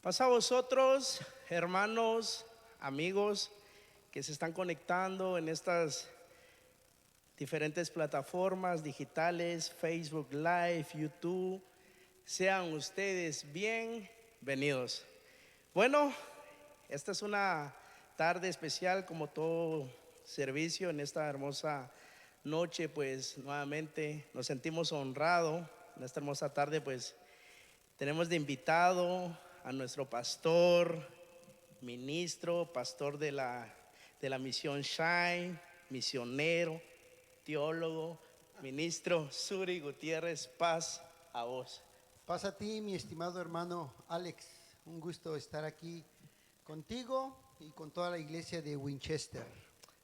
Paz a vosotros, hermanos, amigos que se están conectando en estas diferentes plataformas digitales, Facebook Live, YouTube. Sean ustedes bienvenidos. Bueno, esta es una tarde especial como todo servicio en esta hermosa noche, pues nuevamente nos sentimos honrados en esta hermosa tarde, pues tenemos de invitado a nuestro pastor, ministro, pastor de la misión Shine, misionero, teólogo, ministro Suri Gutiérrez. Paz a vos. Paz a ti, mi estimado hermano Alex. Un gusto estar aquí contigo y con toda la iglesia de Winchester.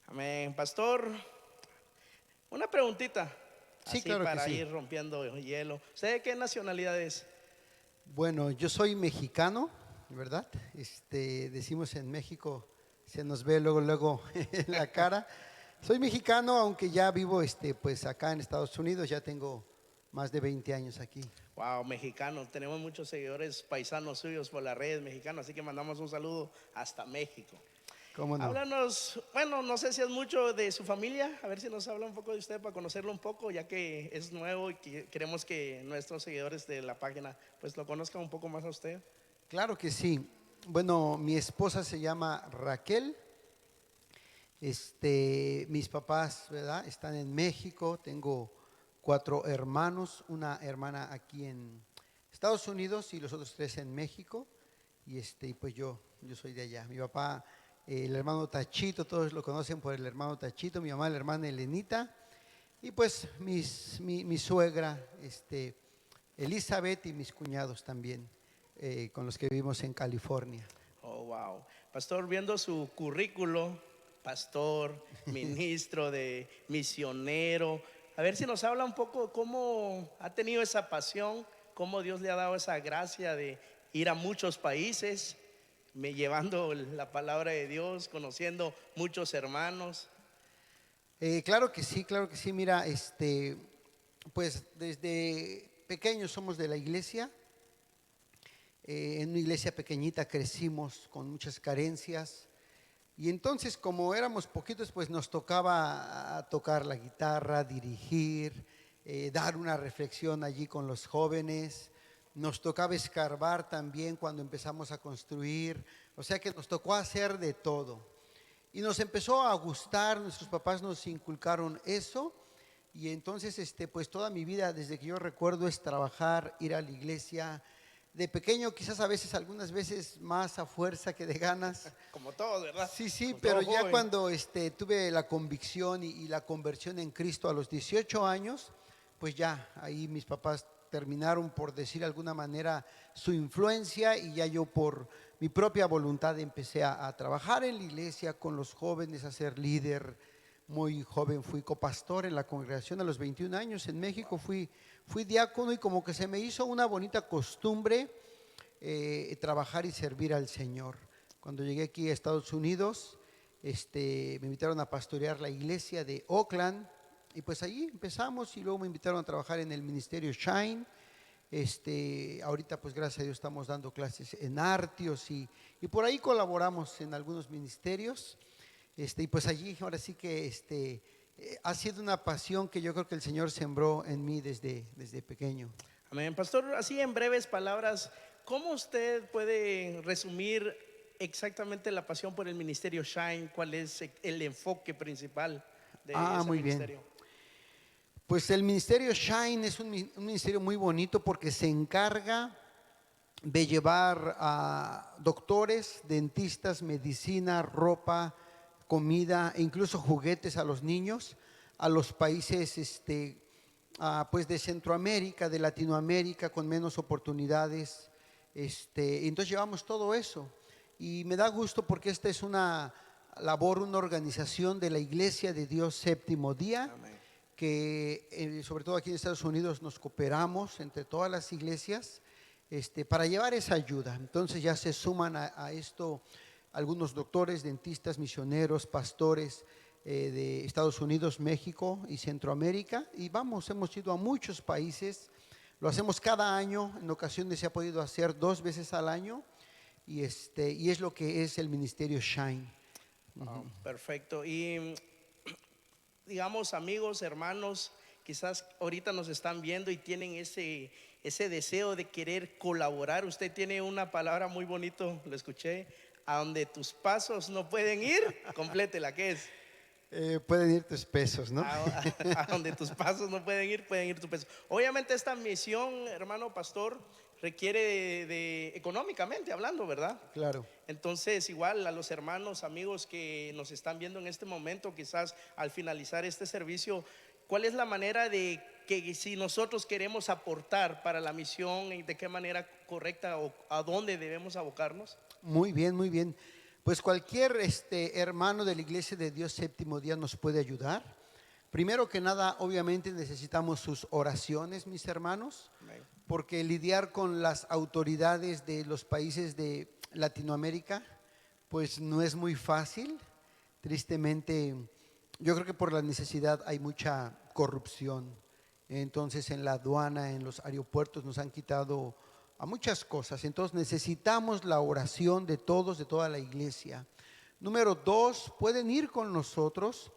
Amén. Pastor, una preguntita, Sí, así claro que para sí. ir rompiendo el hielo. ¿Usted de qué nacionalidad es? Bueno, yo soy mexicano, ¿verdad? Decimos en México, se nos ve luego en la cara. Soy mexicano, aunque ya vivo pues acá en Estados Unidos, ya tengo más de 20 años aquí. Wow, mexicano. Tenemos muchos seguidores paisanos suyos por las redes mexicanas, así que mandamos un saludo hasta México. ¿Cómo no? Háblanos, bueno, no sé si es mucho de su familia, a ver si nos habla un poco de usted para conocerlo un poco, ya que es nuevo y queremos que nuestros seguidores de la página pues lo conozcan un poco más a usted. Claro que sí. Bueno, mi esposa se llama Raquel. Mis papás, ¿verdad? Están en México. Tengo 4 hermanos, una hermana aquí en Estados Unidos y los otros 3 en México. Y pues yo soy de allá. Mi papá, el hermano Tachito, todos lo conocen por el hermano Tachito. Mi mamá, la hermana Elenita. Y pues mi suegra, Elizabeth, y mis cuñados también, con los que vivimos en California. Oh, wow. Pastor, viendo su currículo, pastor, ministro de misionero, a ver si nos habla un poco de cómo ha tenido esa pasión, cómo Dios le ha dado esa gracia de ir a muchos países, llevando la palabra de Dios, conociendo muchos hermanos. Claro que sí, claro que sí. Mira, pues desde pequeños somos de la iglesia. En una iglesia pequeñita crecimos con muchas carencias. Y entonces, como éramos poquitos, pues nos tocaba tocar la guitarra, dirigir, dar una reflexión allí con los jóvenes. Nos tocaba escarbar también cuando empezamos a construir. O sea que nos tocó hacer de todo. Y nos empezó a gustar, nuestros papás nos inculcaron eso. Y entonces, pues toda mi vida, desde que yo recuerdo, es trabajar, ir a la iglesia. De pequeño, quizás a veces, algunas veces más a fuerza que de ganas. Como todos, ¿verdad? Sí, sí, Como pero todo ya joven. cuando tuve la convicción y la conversión en Cristo a los 18 años, pues ya ahí mis papás terminaron, por decir de alguna manera, su influencia, y ya yo por mi propia voluntad empecé a trabajar en la iglesia con los jóvenes, a ser líder. Muy joven fui copastor en la congregación a los 21 años. En México fui diácono, y como que se me hizo una bonita costumbre trabajar y servir al Señor. Cuando llegué aquí a Estados Unidos, me invitaron a pastorear la iglesia de Oakland, y pues ahí empezamos, y luego me invitaron a trabajar en el ministerio Shine. Ahorita pues gracias a Dios estamos dando clases en Artios, y por ahí colaboramos en algunos ministerios. Y pues allí ahora sí que ha sido una pasión que yo creo que el Señor sembró en mí desde pequeño. Amén. Pastor, así en breves palabras, ¿cómo usted puede resumir exactamente la pasión por el ministerio Shine? ¿Cuál es el enfoque principal de ese Muy bien. ministerio? Pues el ministerio Shine es un ministerio muy bonito, porque se encarga de llevar a doctores, dentistas, medicina, ropa, comida e incluso juguetes a los niños, a los países pues de Centroamérica, de Latinoamérica, con menos oportunidades. Entonces llevamos todo eso, y me da gusto porque esta es una labor, una organización de la Iglesia de Dios Séptimo Día, Amén. que sobre todo aquí en Estados Unidos nos cooperamos entre todas las iglesias para llevar esa ayuda. Entonces ya se suman a esto algunos doctores, dentistas, misioneros, pastores de Estados Unidos, México y Centroamérica, y hemos ido a muchos países. Lo hacemos cada año, en ocasiones se ha podido hacer 2 veces al año. y es lo que es el ministerio Shine. Perfecto. Y digamos, amigos, hermanos, quizás ahorita nos están viendo y tienen ese deseo de querer colaborar. Usted tiene una palabra muy bonito, lo escuché, a donde tus pasos no pueden ir, complétela, ¿qué es? Pueden ir tus pesos, ¿no? A donde tus pasos no pueden ir tus pesos. Obviamente esta misión, hermano pastor, requiere económicamente hablando, ¿verdad? Claro. Entonces, igual a los hermanos, amigos que nos están viendo en este momento, quizás al finalizar este servicio, ¿cuál es la manera de que si nosotros queremos aportar para la misión, de qué manera correcta o a dónde debemos abocarnos? Muy bien, muy bien. Pues cualquier hermano de la Iglesia de Dios Séptimo Día nos puede ayudar. Primero que nada, obviamente necesitamos sus oraciones, mis hermanos, Amén. porque lidiar con las autoridades de los países de Latinoamérica, pues no es muy fácil. Tristemente, yo creo que por la necesidad hay mucha corrupción. Entonces, en la aduana, en los aeropuertos nos han quitado a muchas cosas. Entonces, necesitamos la oración de todos, de toda la iglesia. Número dos, pueden ir con nosotros,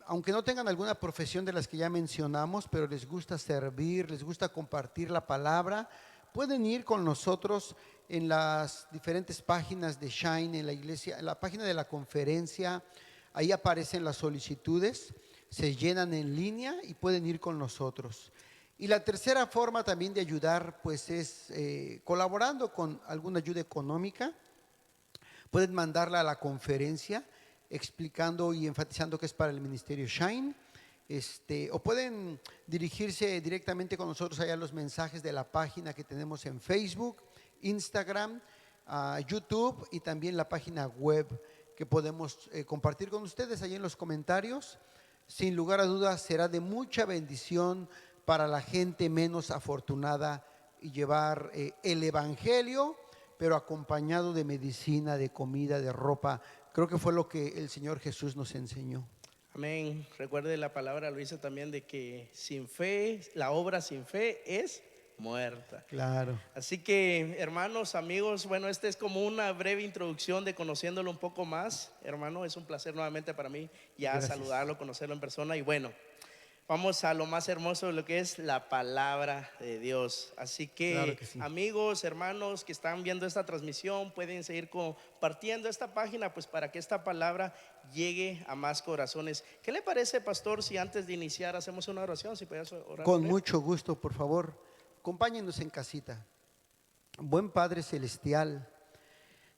aunque no tengan alguna profesión de las que ya mencionamos, pero les gusta servir, les gusta compartir la palabra, pueden ir con nosotros en las diferentes páginas de Shine, en la iglesia, en la página de la conferencia. Ahí aparecen las solicitudes, se llenan en línea y pueden ir con nosotros. Y la tercera forma también de ayudar pues es colaborando con alguna ayuda económica. Pueden mandarla a la conferencia explicando y enfatizando que es para el ministerio Shine. O pueden dirigirse directamente con nosotros allá a los mensajes de la página que tenemos en Facebook, Instagram, YouTube y también la página web que podemos compartir con ustedes ahí en los comentarios. Sin lugar a dudas será de mucha bendición para la gente menos afortunada y llevar el evangelio, pero acompañado de medicina, de comida, de ropa. Creo que fue lo que el Señor Jesús nos enseñó. Amén. Recuerde la palabra, lo dice también, de que sin fe, la obra sin fe es muerta. Claro. Así que, hermanos, amigos, bueno, esta es como una breve introducción de conociéndolo un poco más. Hermano, es un placer nuevamente para mí ya Gracias. saludarlo, conocerlo en persona. Y bueno, vamos a lo más hermoso de lo que es la palabra de Dios. Así que, Claro que sí. amigos, hermanos que están viendo esta transmisión, pueden seguir compartiendo esta página, pues para que esta palabra llegue a más corazones. ¿Qué le parece, pastor, si antes de iniciar hacemos una oración? Si puedes orar Con él. mucho gusto, por favor, acompáñenos en casita. Buen Padre Celestial,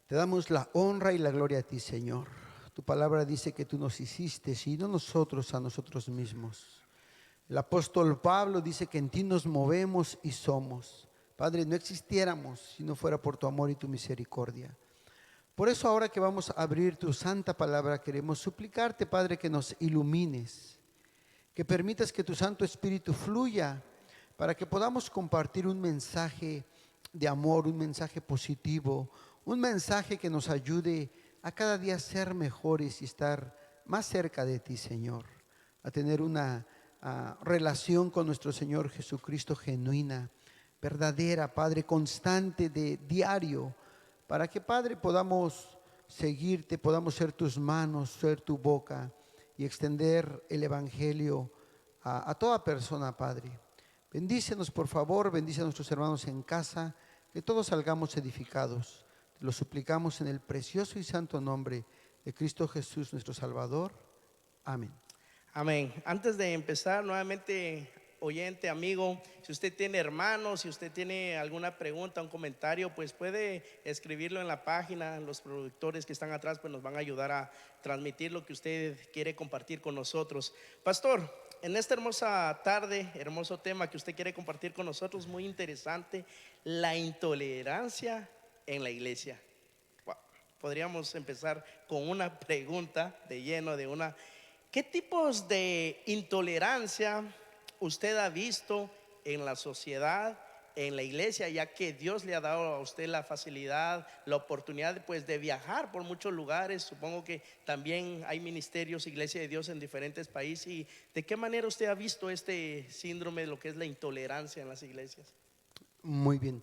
te damos la honra y la gloria a ti, Señor. Tu palabra dice que tú nos hiciste y no nosotros a nosotros mismos. El apóstol Pablo dice que en ti nos movemos y somos. Padre, no existiéramos si no fuera por tu amor y tu misericordia. Por eso ahora que vamos a abrir tu santa palabra, queremos suplicarte, Padre, que nos ilumines, que permitas que tu Santo Espíritu fluya para que podamos compartir un mensaje de amor, un mensaje positivo, un mensaje que nos ayude a cada día ser mejores y estar más cerca de ti, Señor, a tener una relación con nuestro Señor Jesucristo genuina, verdadera, Padre, constante, de diario, para que, Padre, podamos seguirte, podamos ser tus manos, ser tu boca y extender el Evangelio a toda persona, Padre. Bendícenos, por favor, bendice a nuestros hermanos en casa, que todos salgamos edificados. Te lo suplicamos en el precioso y santo nombre de Cristo Jesús, nuestro Salvador. Amén. Amén. Antes de empezar, nuevamente, oyente, amigo, si usted tiene hermanos, si usted tiene alguna pregunta, un comentario, pues puede escribirlo en la página. Los productores que están atrás pues nos van a ayudar a transmitir lo que usted quiere compartir con nosotros. Pastor, en esta hermosa tarde, hermoso tema que usted quiere compartir con nosotros, muy interesante, la intolerancia en la iglesia. Wow. Podríamos empezar con una pregunta de lleno de una. ¿Qué tipos de intolerancia usted ha visto en la sociedad, en la iglesia, ya que Dios le ha dado a usted la facilidad, la oportunidad pues de viajar por muchos lugares? Supongo que también hay ministerios, Iglesia de Dios en diferentes países. ¿Y de qué manera usted ha visto este síndrome de lo que es la intolerancia en las iglesias? Muy bien.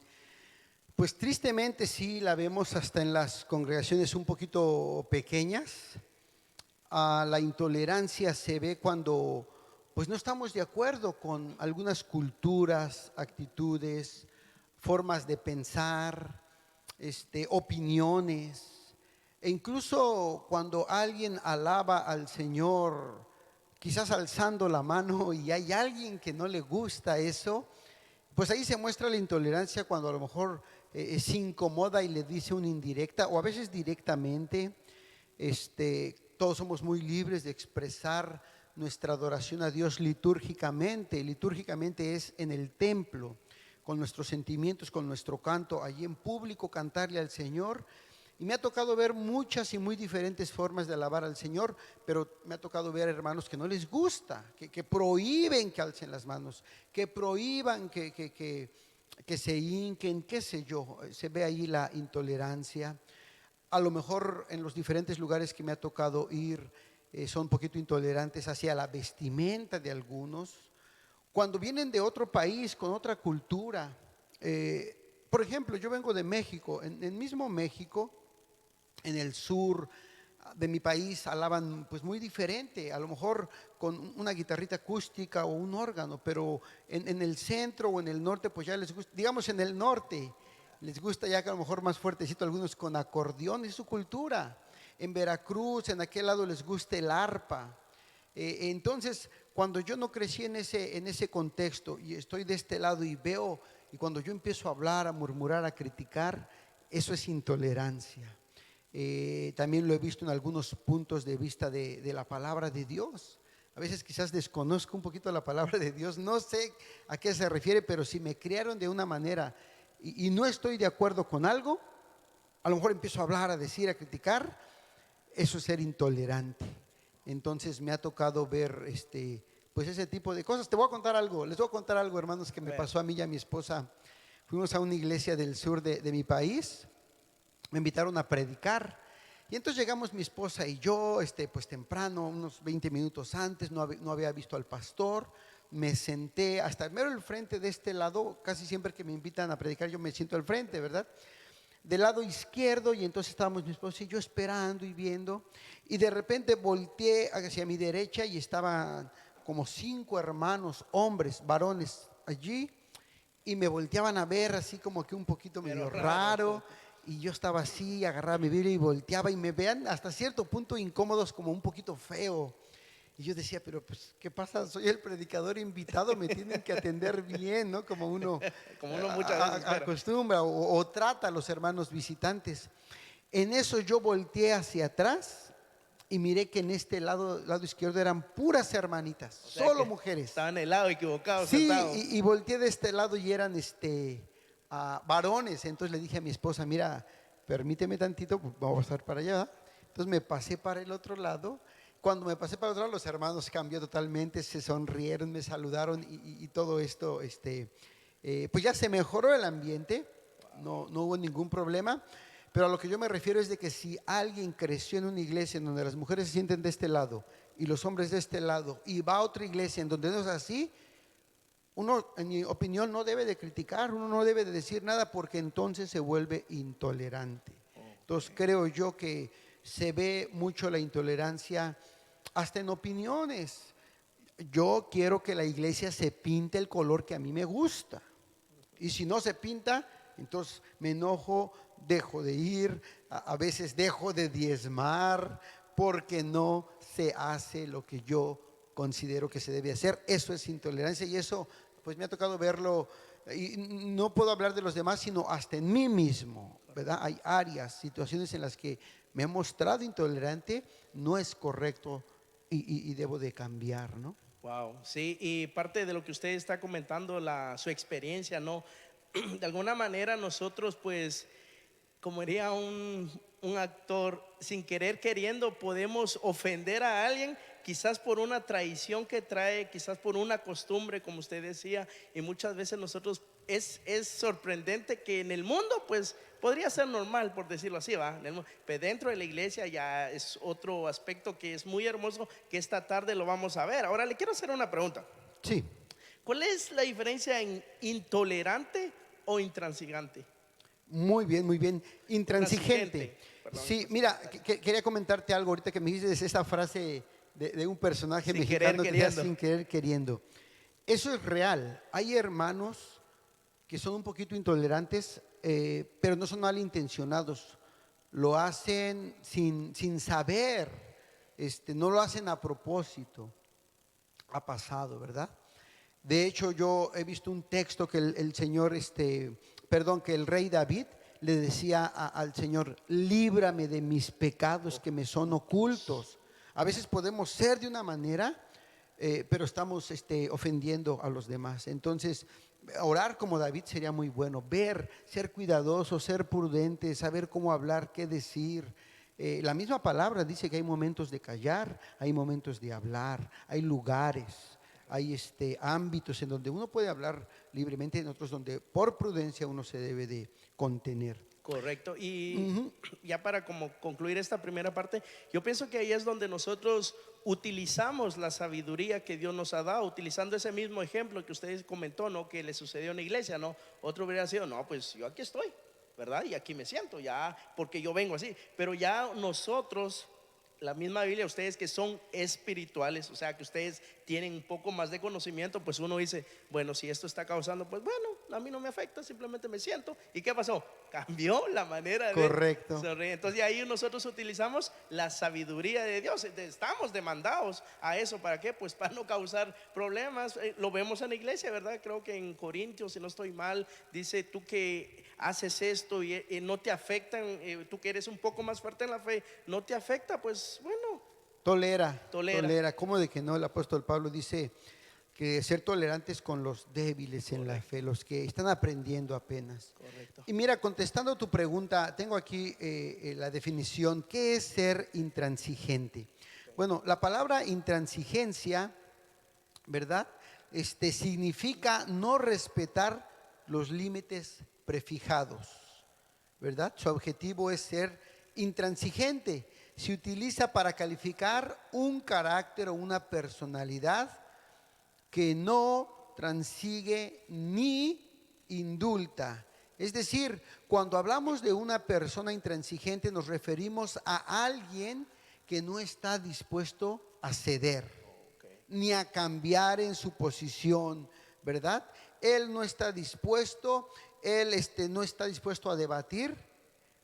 Pues tristemente sí la vemos hasta en las congregaciones un poquito pequeñas. La intolerancia se ve cuando pues no estamos de acuerdo con algunas culturas, actitudes, formas de pensar, opiniones, e incluso cuando alguien alaba al Señor, quizás alzando la mano y hay alguien que no le gusta eso, pues ahí se muestra la intolerancia cuando a lo mejor se incomoda y le dice una indirecta o a veces directamente. Todos somos muy libres de expresar nuestra adoración a Dios litúrgicamente. Litúrgicamente es en el templo, con nuestros sentimientos, con nuestro canto, allí en público cantarle al Señor. Y me ha tocado ver muchas y muy diferentes formas de alabar al Señor, pero me ha tocado ver hermanos que no les gusta, que prohíben que alcen las manos, que prohíban que se hinquen, qué sé yo. Se ve ahí la intolerancia. A lo mejor en los diferentes lugares que me ha tocado ir son un poquito intolerantes hacia la vestimenta de algunos. Cuando vienen de otro país, con otra cultura, por ejemplo, yo vengo de México, en el mismo México, en el sur de mi país alaban pues muy diferente, a lo mejor con una guitarrita acústica o un órgano, pero en el centro o en el norte pues ya les gusta, digamos en el norte les gusta ya que a lo mejor más fuertecito, algunos con acordeón, es su cultura. En Veracruz, en aquel lado les gusta el arpa. Entonces, cuando yo no crecí en ese contexto y estoy de este lado y veo, y cuando yo empiezo a hablar, a murmurar, a criticar, eso es intolerancia. También lo he visto en algunos puntos de vista de la palabra de Dios. A veces quizás desconozco un poquito la palabra de Dios, no sé a qué se refiere, pero si me criaron de una manera y no estoy de acuerdo con algo, a lo mejor empiezo a hablar, a decir, a criticar, eso es ser intolerante. Entonces me ha tocado ver pues ese tipo de cosas. Te voy a contar algo, les voy a contar algo, hermanos, que me pasó a mí y a mi esposa. Fuimos a una iglesia del sur de mi país, me invitaron a predicar. Y entonces llegamos mi esposa y yo, pues temprano, unos 20 minutos antes, no había visto al pastor. Me senté hasta mero el frente de este lado. Casi siempre que me invitan a predicar yo me siento al frente, ¿verdad? Del lado izquierdo, y entonces estábamos mi esposa y yo esperando y viendo, y de repente volteé hacia mi derecha y estaban como 5 hermanos, hombres, varones allí, y me volteaban a ver así como que un poquito medio raro, y yo estaba así, agarraba mi Biblia y volteaba y me vean hasta cierto punto incómodos, como un poquito feo. Y yo decía, pero pues, ¿qué pasa? Soy el predicador invitado, me tienen que atender bien, ¿no? Como uno muchas veces acostumbra o trata a los hermanos visitantes. En eso yo volteé hacia atrás y miré que en este lado izquierdo eran puras hermanitas, solo mujeres. Estaban en el lado equivocado. Sí, y volteé de este lado y eran varones. Entonces le dije a mi esposa, mira, permíteme tantito, pues vamos a pasar para allá. Entonces me pasé para el otro lado. Cuando me pasé para el otro lado, los hermanos cambió totalmente, se sonrieron, me saludaron y todo esto, pues ya se mejoró el ambiente, no hubo ningún problema. Pero a lo que yo me refiero es de que si alguien creció en una iglesia en donde las mujeres se sienten de este lado y los hombres de este lado, y va a otra iglesia en donde no es así, uno, en mi opinión, no debe de criticar, uno no debe de decir nada, porque entonces se vuelve intolerante. Entonces creo yo que se ve mucho la intolerancia hasta en opiniones. Yo quiero que la iglesia se pinte el color que a mí me gusta, y si no se pinta, entonces me enojo, dejo de ir, a veces dejo de diezmar, porque no se hace lo que yo considero que se debe hacer. Eso es intolerancia, y eso pues me ha tocado verlo, y no puedo hablar de los demás, sino hasta en mí mismo, ¿verdad? Hay áreas, situaciones en las que me he mostrado intolerante, no es correcto y debo de cambiar, ¿no? Wow, sí, y parte de lo que usted está comentando, su experiencia, ¿no? De alguna manera nosotros, pues, como diría un actor, sin querer queriendo podemos ofender a alguien, quizás por una tradición que trae, quizás por una costumbre, como usted decía, y muchas veces nosotros es sorprendente que en el mundo pues podría ser normal, por decirlo así, ¿va? Pero dentro de la iglesia ya es otro aspecto que es muy hermoso, que esta tarde lo vamos a ver. Ahora le quiero hacer una pregunta. Sí. ¿Cuál es la diferencia en intolerante o intransigente? Muy bien, muy bien. Intransigente. Perdón. Sí, mira, quería comentarte algo ahorita que me dices esa frase de un personaje Sin querer mexicano que decía queriendo. sin querer queriendo. Eso es real. Hay hermanos que son un poquito intolerantes, pero no son malintencionados. Lo hacen sin saber, no lo hacen a propósito. Ha pasado, ¿verdad? De hecho, yo he visto un texto que el Señor, que el rey David le decía al Señor: líbrame de mis pecados que me son ocultos. A veces podemos ser de una manera, pero estamos ofendiendo a los demás. Entonces, orar como David sería muy bueno. Ver, ser cuidadoso, ser prudente, saber cómo hablar, qué decir. La misma palabra dice que hay momentos de callar, hay momentos de hablar, hay lugares, hay ámbitos en donde uno puede hablar libremente, en otros donde por prudencia uno se debe de contener. Correcto. Y ya para como concluir esta primera parte, yo pienso que ahí es donde nosotros utilizamos la sabiduría que Dios nos ha dado, utilizando ese mismo ejemplo que usted comentó, ¿no? Que le sucedió en la iglesia, ¿no? Otro hubiera sido, no, pues yo aquí estoy, ¿verdad? Y aquí me siento ya, porque yo vengo así. Pero ya nosotros, la misma Biblia, ustedes que son espirituales, o sea que ustedes tienen un poco más de conocimiento, pues uno dice, bueno, si esto está causando, pues bueno, a mí no me afecta, simplemente me siento. ¿Y qué pasó? Cambió la manera de Correcto. sonreír. Entonces de ahí nosotros utilizamos la sabiduría de Dios. Estamos demandados a eso. ¿Para qué? Pues para no causar problemas. Lo vemos en la iglesia, ¿verdad? Creo que en Corintios, si no estoy mal, dice: tú que haces esto y no te afectan, tú que eres un poco más fuerte en la fe, no te afecta, pues bueno, Tolera. ¿Cómo de que no? El apóstol Pablo dice que ser tolerantes con los débiles en la fe, los que están aprendiendo apenas. correcto. Y mira, contestando tu pregunta, tengo aquí la definición. ¿Qué es ser intransigente? Bueno, la palabra intransigencia, ¿verdad? Significa no respetar los límites prefijados, ¿verdad? Su objetivo es ser intransigente. Se utiliza para calificar un carácter o una personalidad que no transigue ni indulta. Es decir, cuando hablamos de una persona intransigente nos referimos a alguien que no está dispuesto a ceder, ni a cambiar en su posición, ¿verdad? Él no está dispuesto, él no está dispuesto a debatir,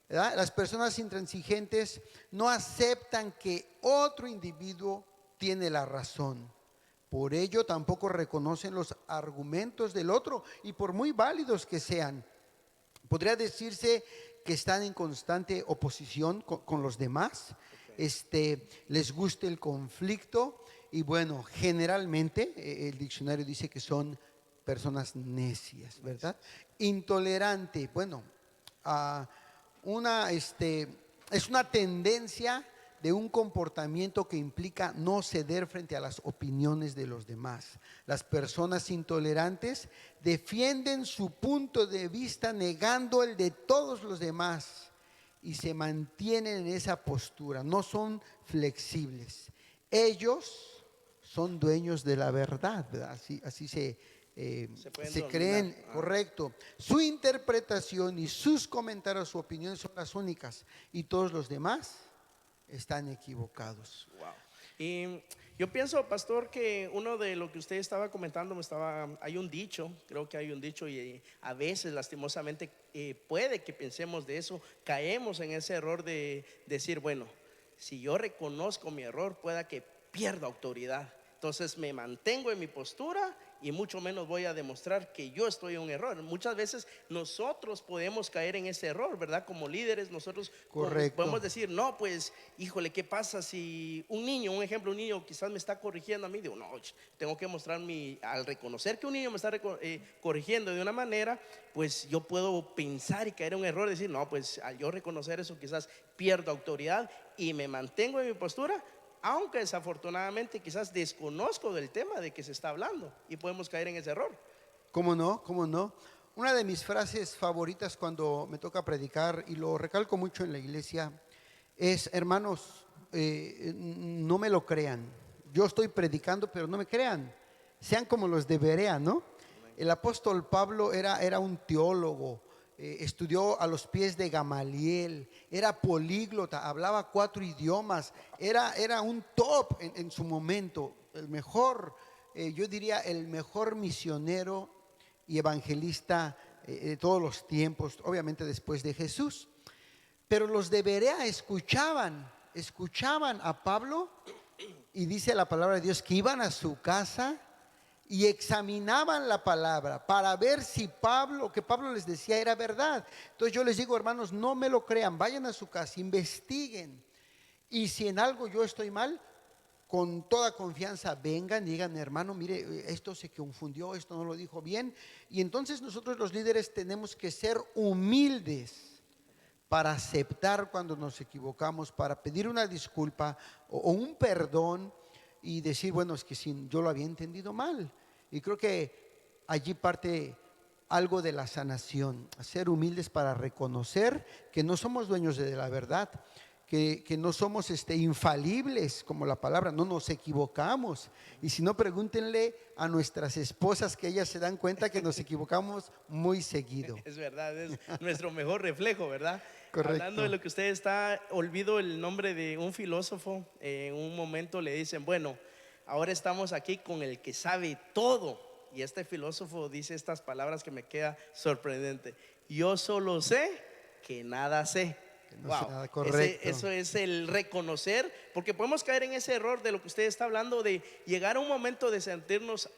¿verdad? Las personas intransigentes no aceptan que otro individuo tiene la razón. Por ello tampoco reconocen los argumentos del otro, y por muy válidos que sean. Podría decirse que están en constante oposición con los demás. Les gusta el conflicto, y bueno, generalmente el diccionario dice que son personas necias, ¿verdad? Intolerante, bueno, es una tendencia de un comportamiento que implica no ceder frente a las opiniones de los demás. Las personas intolerantes defienden su punto de vista negando el de todos los demás y se mantienen en esa postura, no son flexibles. Ellos son dueños de la verdad, ¿verdad? Así se creen, correcto. Su interpretación y sus comentarios, su opinión son las únicas, y todos los demás están equivocados. Wow. Y yo pienso, pastor, que uno de lo que usted estaba comentando, hay un dicho, creo que hay un dicho, y a veces lastimosamente puede que pensemos de eso, caemos en ese error de decir, bueno, si yo reconozco mi error, pueda que pierda autoridad. Entonces me mantengo en mi postura y mucho menos voy a demostrar que yo estoy en un error. Muchas veces nosotros podemos caer en ese error, ¿verdad? Como líderes nosotros podemos decir, no, pues híjole, ¿qué pasa si un niño, un ejemplo, un niño quizás me está corrigiendo a mí? Digo, no, tengo que mostrar al reconocer que un niño me está corrigiendo de una manera, pues yo puedo pensar y caer en un error, decir, no, pues al yo reconocer eso quizás pierdo autoridad y me mantengo en mi postura, aunque desafortunadamente quizás desconozco del tema de que se está hablando, y podemos caer en ese error. ¿Cómo no? ¿Cómo no? Una de mis frases favoritas cuando me toca predicar, y lo recalco mucho en la iglesia, es: hermanos, no me lo crean, yo estoy predicando, pero no me crean, sean como los de Berea, ¿no? El apóstol Pablo era un teólogo, estudió a los pies de Gamaliel, era políglota, hablaba 4 idiomas, era un top en su momento, el mejor, yo diría el mejor misionero y evangelista de todos los tiempos, obviamente después de Jesús. Pero los de Berea escuchaban a Pablo, y dice la palabra de Dios que iban a su casa y examinaban la palabra para ver si lo que Pablo les decía era verdad. Entonces yo les digo, hermanos, no me lo crean, vayan a su casa, investiguen, y si en algo yo estoy mal, con toda confianza vengan y digan, hermano, mire, esto se confundió, esto no lo dijo bien. Y entonces nosotros los líderes tenemos que ser humildes para aceptar cuando nos equivocamos, para pedir una disculpa o un perdón y decir, bueno, es que yo lo había entendido mal. Y creo que allí parte algo de la sanación, ser humildes para reconocer que no somos dueños de la verdad, que no somos infalibles, como la palabra, no nos equivocamos. Y si no, pregúntenle a nuestras esposas, que ellas se dan cuenta que nos equivocamos muy seguido. Es verdad, es nuestro mejor reflejo, ¿verdad? Correcto. Hablando de lo que usted está, olvido el nombre de un filósofo. En un momento le dicen, bueno, ahora estamos aquí con el que sabe todo. Y este filósofo dice estas palabras que me queda sorprendente: yo solo sé que nada sé. No sé nada. Correcto. Eso es el reconocer, porque podemos caer en ese error de lo que usted está hablando, de llegar a un momento de sentirnos,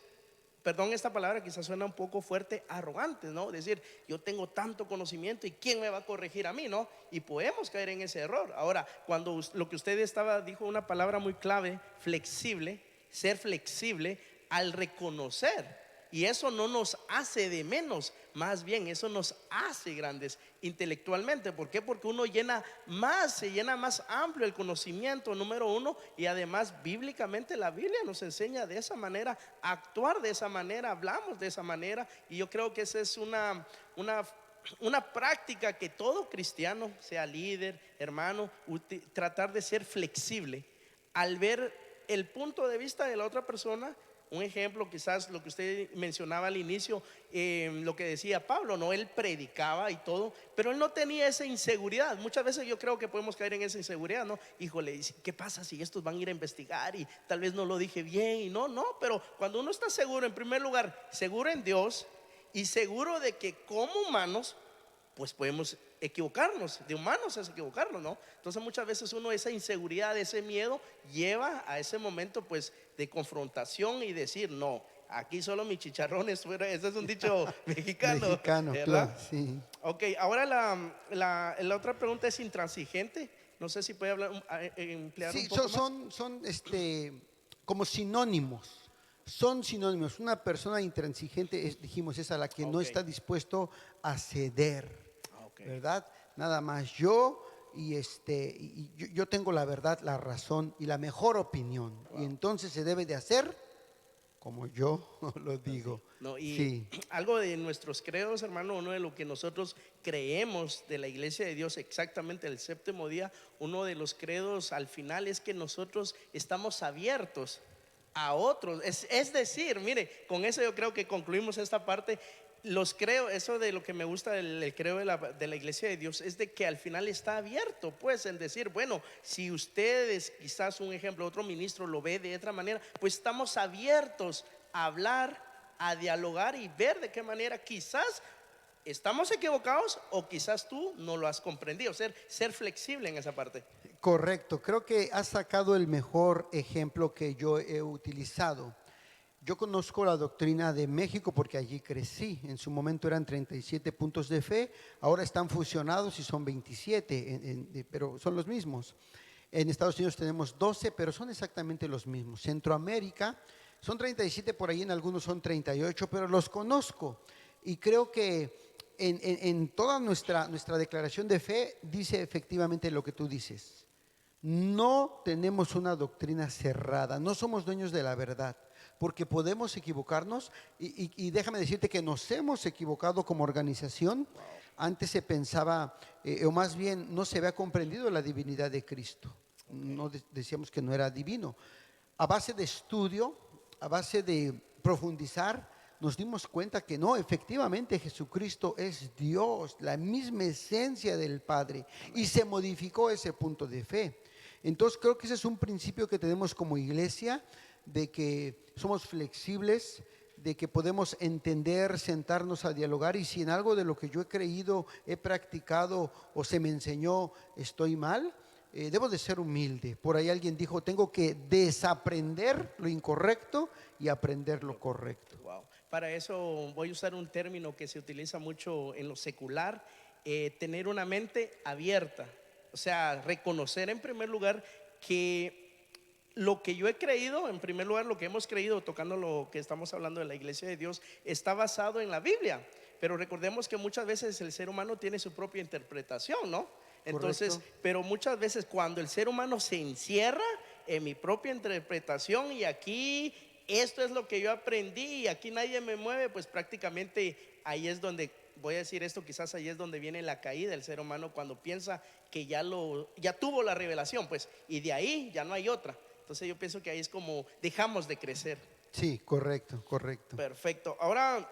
perdón esta palabra, quizás suena un poco fuerte, arrogantes, ¿no? Decir, yo tengo tanto conocimiento y ¿quién me va a corregir a mí, no? Y podemos caer en ese error. Ahora, cuando lo que usted dijo una palabra muy clave, flexible, ser flexible al reconocer. Y eso no nos hace de menos, más bien eso nos hace grandes intelectualmente. ¿Por qué? Porque uno se llena más amplio el conocimiento, número uno, y además bíblicamente la Biblia nos enseña de esa manera, a actuar de esa manera, hablamos de esa manera, y yo creo que esa es una práctica que todo cristiano, sea líder, hermano, tratar de ser flexible al ver el punto de vista de la otra persona. Un ejemplo, quizás lo que usted mencionaba al inicio, lo que decía Pablo, ¿no? Él predicaba y todo, pero él no tenía esa inseguridad. Muchas veces yo creo que podemos caer en esa inseguridad, ¿no? Híjole, ¿qué pasa si estos van a ir a investigar y tal vez no lo dije bien? Y no, pero cuando uno está seguro, en primer lugar, seguro en Dios y seguro de que como humanos, pues podemos equivocarnos, de humanos es equivocarnos, ¿no? Entonces muchas veces esa inseguridad, ese miedo lleva a ese momento pues de confrontación y decir, no, aquí solo mis chicharrones fuera. Ese es un dicho mexicano, ¿verdad? Claro, sí. Ok, ahora la otra pregunta es intransigente. No sé si puede emplear Sí, un poco más. son como sinónimos. Son sinónimos. Una persona intransigente, dijimos, es a la que no está dispuesto a ceder, ¿verdad? Nada más yo yo tengo la verdad, la razón y la mejor opinión. Y entonces se debe de hacer como yo lo digo. No, y sí. Algo de nuestros credos, hermano, uno de lo que nosotros creemos de la Iglesia de Dios, exactamente el séptimo día, uno de los credos al final es que nosotros estamos abiertos a otros. Es decir, mire, con eso yo creo que concluimos esta parte. Los creo, eso de lo que me gusta del creo de la Iglesia de Dios es de que al final está abierto, pues, en decir, bueno, si ustedes, quizás un ejemplo, otro ministro lo ve de otra manera, pues estamos abiertos a hablar, a dialogar y ver de qué manera quizás estamos equivocados o quizás tú no lo has comprendido. Ser flexible en esa parte. Correcto, creo que has sacado el mejor ejemplo que yo he utilizado. Yo conozco la doctrina de México porque allí crecí. En su momento eran 37 puntos de fe, ahora están fusionados y son 27, pero son los mismos. En Estados Unidos tenemos 12, pero son exactamente los mismos. Centroamérica son 37, por ahí en algunos son 38, pero los conozco. Y creo que en toda nuestra declaración de fe dice efectivamente lo que tú dices. No tenemos una doctrina cerrada, no somos dueños de la verdad, porque podemos equivocarnos y déjame decirte que nos hemos equivocado como organización. Antes se pensaba, o más bien no se había comprendido la divinidad de Cristo. No decíamos que no era divino. A base de estudio, a base de profundizar, nos dimos cuenta que no, efectivamente Jesucristo es Dios, la misma esencia del Padre, y se modificó ese punto de fe. Entonces creo que ese es un principio que tenemos como iglesia, de que somos flexibles, de que podemos entender, sentarnos a dialogar, y si en algo de lo que yo he creído, he practicado o se me enseñó estoy mal, debo de ser humilde. Por ahí alguien dijo, tengo que desaprender lo incorrecto y aprender lo correcto. Wow. Para eso voy a usar un término que se utiliza mucho en lo secular, tener una mente abierta. O sea, reconocer en primer lugar que lo que yo he creído, en primer lugar lo que hemos creído, tocando lo que estamos hablando de la iglesia de Dios, está basado en la Biblia. Pero recordemos que muchas veces el ser humano tiene su propia interpretación, ¿no? Entonces, Correcto. pero muchas veces cuando el ser humano se encierra en mi propia interpretación y aquí esto es lo que yo aprendí y aquí nadie me mueve, pues prácticamente ahí es donde, voy a decir esto, quizás ahí es donde viene la caída del ser humano, cuando piensa que ya tuvo la revelación, pues, y de ahí ya no hay otra. Entonces yo pienso que ahí es como dejamos de crecer. Sí, correcto, correcto. Perfecto. Ahora,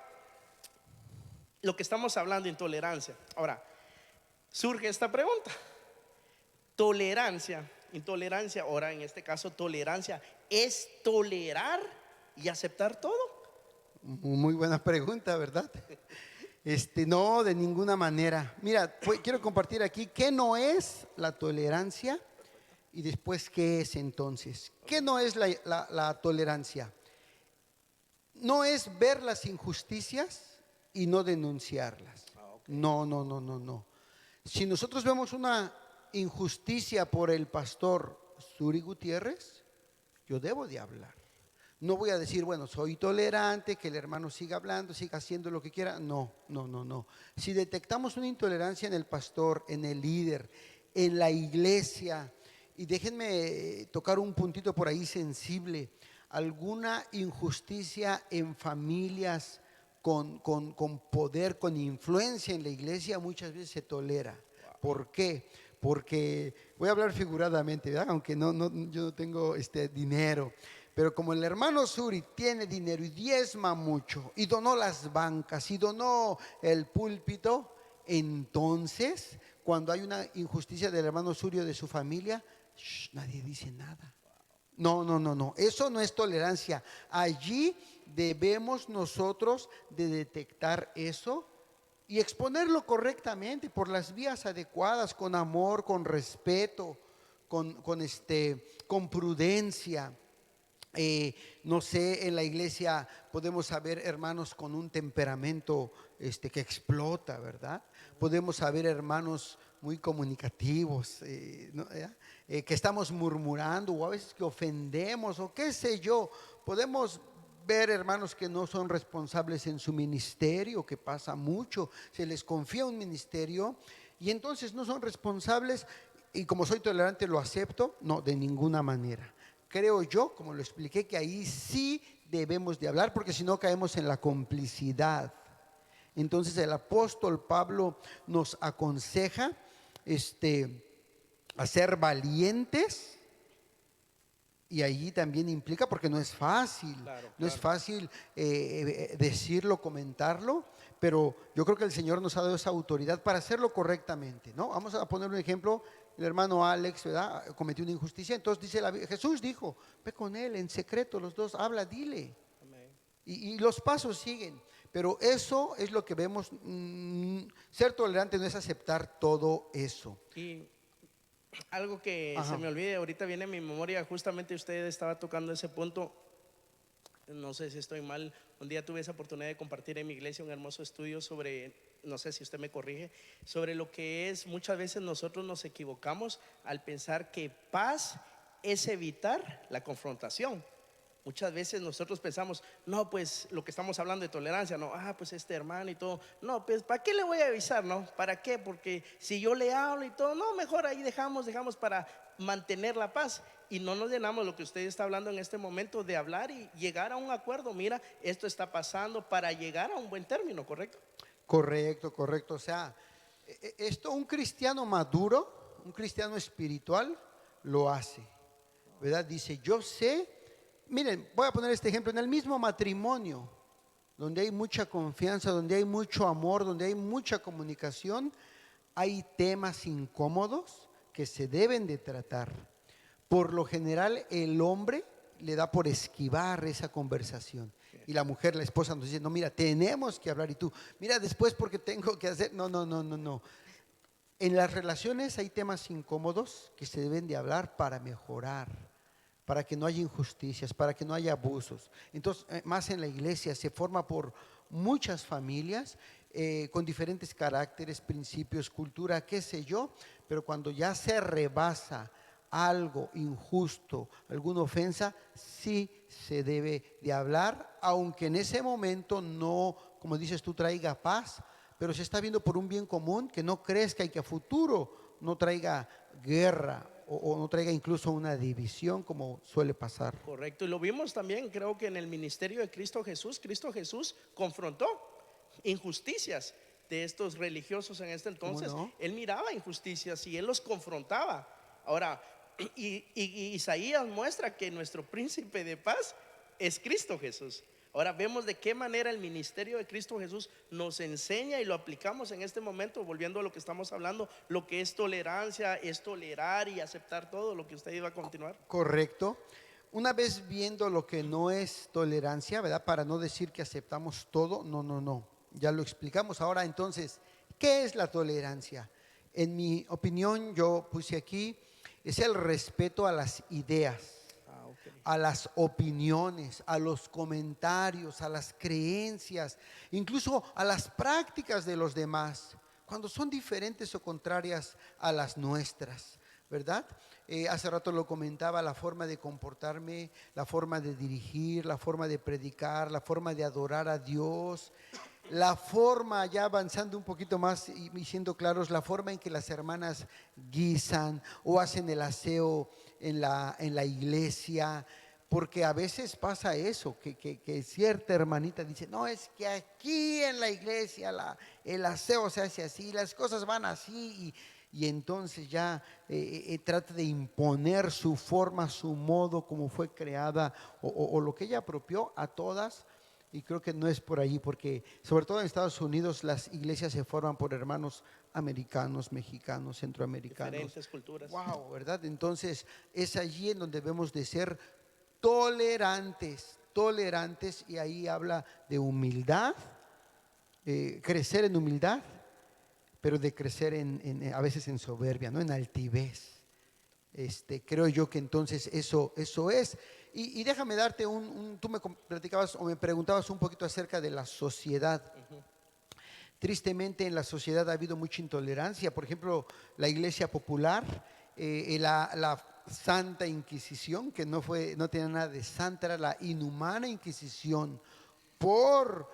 lo que estamos hablando, intolerancia. Ahora, surge esta pregunta. Tolerancia, intolerancia, ahora en este caso tolerancia, ¿es tolerar y aceptar todo? Muy buena pregunta, ¿verdad? No, de ninguna manera. Mira, quiero compartir aquí qué no es la tolerancia y después qué es entonces. ¿Qué no es la tolerancia? No es ver las injusticias y no denunciarlas. No, no, no, no, no. Si nosotros vemos una injusticia por el pastor Suri Gutiérrez, yo debo de hablar. No voy a decir, bueno, soy tolerante, que el hermano siga hablando, siga haciendo lo que quiera. No, no, no, no. Si detectamos una intolerancia en el pastor, en el líder, en la iglesia, y déjenme tocar un puntito por ahí sensible, alguna injusticia en familias con poder, con influencia en la iglesia, muchas veces se tolera. ¿Por qué? Porque, voy a hablar figuradamente, ¿verdad? Aunque yo no tengo dinero. Pero como el hermano Suri tiene dinero y diezma mucho, y donó las bancas, y donó el púlpito, entonces, cuando hay una injusticia del hermano Suri o de su familia, nadie dice nada. No, no, no, no. Eso no es tolerancia. Allí debemos nosotros de detectar eso y exponerlo correctamente por las vías adecuadas, con amor, con respeto, con prudencia. No sé, en la iglesia podemos saber hermanos con un temperamento que explota, ¿verdad? Podemos saber hermanos muy comunicativos, que estamos murmurando o a veces que ofendemos o qué sé yo. Podemos ver hermanos que no son responsables en su ministerio, que pasa mucho, se les confía un ministerio y entonces no son responsables, y como soy tolerante lo acepto. No, de ninguna manera. Creo yo, como lo expliqué, que ahí sí debemos de hablar, porque si no caemos en la complicidad. Entonces el apóstol Pablo nos aconseja a ser valientes, y allí también implica, porque no es fácil, Claro, no es claro. fácil decirlo, comentarlo, pero yo creo que el Señor nos ha dado esa autoridad para hacerlo correctamente, ¿no? Vamos a poner un ejemplo. El hermano Alex, ¿verdad?, cometió una injusticia. Entonces dice Jesús dijo, ve con él en secreto, los dos, habla, dile. Amén. Y los pasos siguen. Pero eso es lo que vemos. Ser tolerante no es aceptar todo eso. Y algo que Ajá. se me olvide, ahorita viene en mi memoria, justamente usted estaba tocando ese punto, no sé si estoy mal, un día tuve esa oportunidad de compartir en mi iglesia un hermoso estudio sobre, no sé si usted me corrige, sobre lo que es, muchas veces nosotros nos equivocamos al pensar que paz es evitar la confrontación. Muchas veces nosotros pensamos, no, pues lo que estamos hablando de tolerancia, no, pues este hermano y todo, no, pues ¿para qué le voy a avisar, no? ¿Para qué? Porque si yo le hablo y todo, no, mejor ahí dejamos para mantener la paz. Y no nos llenamos lo que usted está hablando en este momento de hablar y llegar a un acuerdo. Mira, esto está pasando para llegar a un buen término, ¿correcto? Correcto, correcto. O sea, esto un cristiano maduro, un cristiano espiritual, lo hace, ¿verdad? Dice, yo sé. Miren, voy a poner este ejemplo. En el mismo matrimonio, donde hay mucha confianza, donde hay mucho amor, donde hay mucha comunicación, hay temas incómodos que se deben de tratar. Por lo general, el hombre le da por esquivar esa conversación. Y la mujer, la esposa, nos dice: no, mira, tenemos que hablar. Y tú: mira, después porque tengo que hacer. No, no, no, no, no. En las relaciones hay temas incómodos que se deben de hablar para mejorar, para que no haya injusticias, para que no haya abusos. Entonces, más en la iglesia se forma por muchas familias con diferentes caracteres, principios, cultura, qué sé yo, pero cuando ya se rebasa algo injusto, alguna ofensa, sí se debe de hablar, aunque en ese momento no, como dices tú, traiga paz, pero se está viendo por un bien común, que no crezca y que a futuro no traiga guerra o no traiga incluso una división como suele pasar. Correcto, y lo vimos también, creo que en el ministerio de Cristo Jesús confrontó injusticias de estos religiosos en este ¿Cómo entonces. no? Él miraba injusticias y él los confrontaba. Ahora, y Isaías muestra que nuestro príncipe de paz es Cristo Jesús. Ahora vemos de qué manera el ministerio de Cristo Jesús nos enseña y lo aplicamos en este momento, volviendo a lo que estamos hablando, lo que es tolerancia, es tolerar y aceptar todo lo que usted iba a continuar. Correcto. Una vez viendo lo que no es tolerancia, ¿verdad? Para no decir que aceptamos todo, no, no, no. Ya lo explicamos. Ahora entonces, ¿qué es la tolerancia? En mi opinión, yo puse aquí, es el respeto a las ideas, Okay. a las opiniones, a los comentarios, a las creencias, incluso a las prácticas de los demás, cuando son diferentes o contrarias a las nuestras, ¿verdad? Hace rato lo comentaba, la forma de comportarme, la forma de dirigir, la forma de predicar, la forma de adorar a Dios, la forma, ya avanzando un poquito más y siendo claros, la forma en que las hermanas guisan o hacen el aseo en la iglesia, porque a veces pasa eso, que cierta hermanita dice: no, es que aquí en la iglesia el aseo se hace así, las cosas van así, y entonces ya trata de imponer su forma, su modo, como fue creada o lo que ella apropió a todas. Y creo que no es por allí, porque sobre todo en Estados Unidos las iglesias se forman por hermanos americanos, mexicanos, centroamericanos. Diferentes culturas. Wow, ¿verdad? Entonces es allí en donde debemos de ser tolerantes, tolerantes, y ahí habla de humildad, crecer en humildad, pero de crecer a veces en soberbia, ¿no? En altivez. Creo yo que entonces eso es. Y déjame darte tú me platicabas o me preguntabas un poquito acerca de la sociedad. Tristemente en la sociedad ha habido mucha intolerancia. Por ejemplo, la iglesia popular, la Santa Inquisición, que no tenía nada de santa, era la inhumana Inquisición, por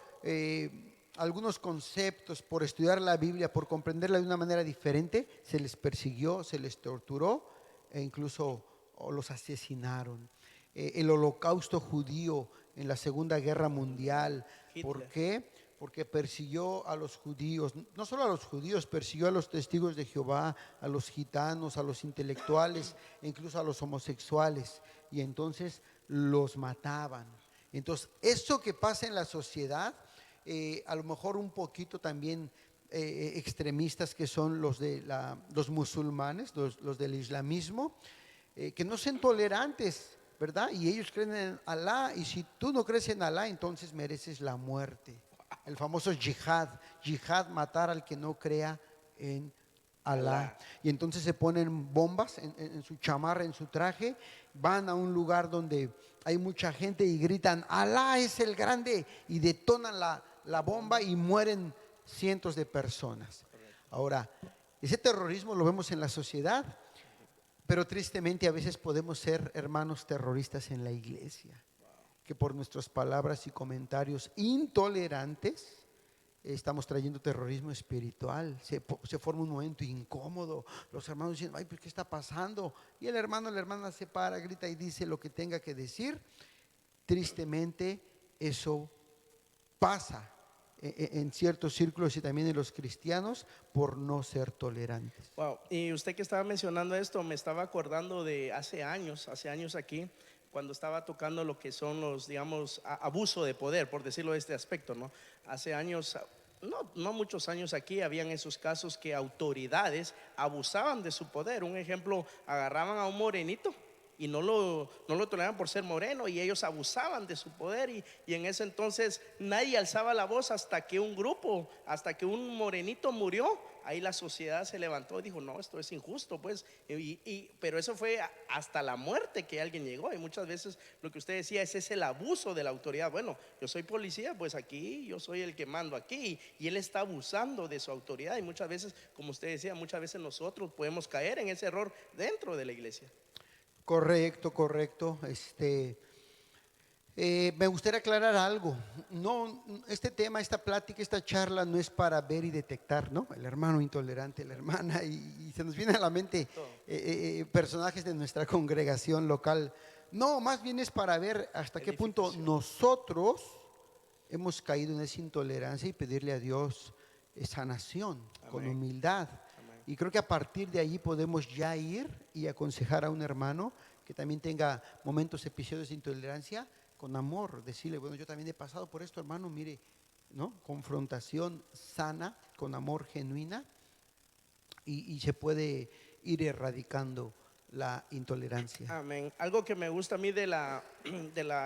algunos conceptos, por estudiar la Biblia, por comprenderla de una manera diferente, se les persiguió, se les torturó e incluso los asesinaron. El holocausto judío en la Segunda Guerra Mundial. ¿Por qué? Porque persiguió a los judíos, no solo a los judíos, persiguió a los testigos de Jehová, a los gitanos, a los intelectuales, e incluso a los homosexuales, y entonces los mataban. Entonces, eso que pasa en la sociedad, a lo mejor un poquito también extremistas, que son los musulmanes, los del islamismo, que no sean tolerantes, ¿verdad? Y ellos creen en Alá, y si tú no crees en Alá, entonces mereces la muerte. El famoso yihad, matar al que no crea en Alá. Y entonces se ponen bombas en su chamarra, en su traje, van a un lugar donde hay mucha gente y gritan: Alá es el grande, y detonan la bomba y mueren cientos de personas. Ahora, ese terrorismo lo vemos en la sociedad, pero tristemente a veces podemos ser hermanos terroristas en la iglesia, que por nuestras palabras y comentarios intolerantes estamos trayendo terrorismo espiritual. Se forma un momento incómodo. Los hermanos dicen: ay, ¿pero qué está pasando? Y el hermano, la hermana se para, grita y dice lo que tenga que decir. Tristemente eso pasa en ciertos círculos y también en los cristianos, por no ser tolerantes. Wow, y usted que estaba mencionando esto, me estaba acordando de hace años aquí, cuando estaba tocando lo que son los, digamos, abuso de poder, por decirlo de este aspecto, ¿no? Hace años, no muchos años aquí, habían esos casos que autoridades abusaban de su poder. Un ejemplo, agarraban a un morenito y no lo toleraban por ser moreno, y ellos abusaban de su poder, y en ese entonces nadie alzaba la voz hasta que hasta que un morenito murió. Ahí la sociedad se levantó y dijo: no, esto es injusto, pues. Pero eso fue hasta la muerte que alguien llegó. Y muchas veces lo que usted decía es el abuso de la autoridad. Bueno, yo soy policía, pues aquí yo soy el que mando aquí, y él está abusando de su autoridad. Y muchas veces, como usted decía, muchas veces nosotros podemos caer en ese error dentro de la iglesia. Correcto, correcto. Me gustaría aclarar algo. No, este tema, esta plática, esta charla no es para ver y detectar, ¿no? El hermano intolerante, la hermana, y se nos viene a la mente personajes de nuestra congregación local. No, más bien es para ver hasta qué punto nosotros hemos caído en esa intolerancia y pedirle a Dios sanación. Amén. Con humildad. Y creo que a partir de allí podemos ya ir y aconsejar a un hermano que también tenga momentos, episodios de intolerancia, con amor, decirle: bueno, yo también he pasado por esto, hermano, mire, ¿no? Confrontación sana, con amor genuina, y se puede ir erradicando la intolerancia. Amén. Algo que me gusta a mí de la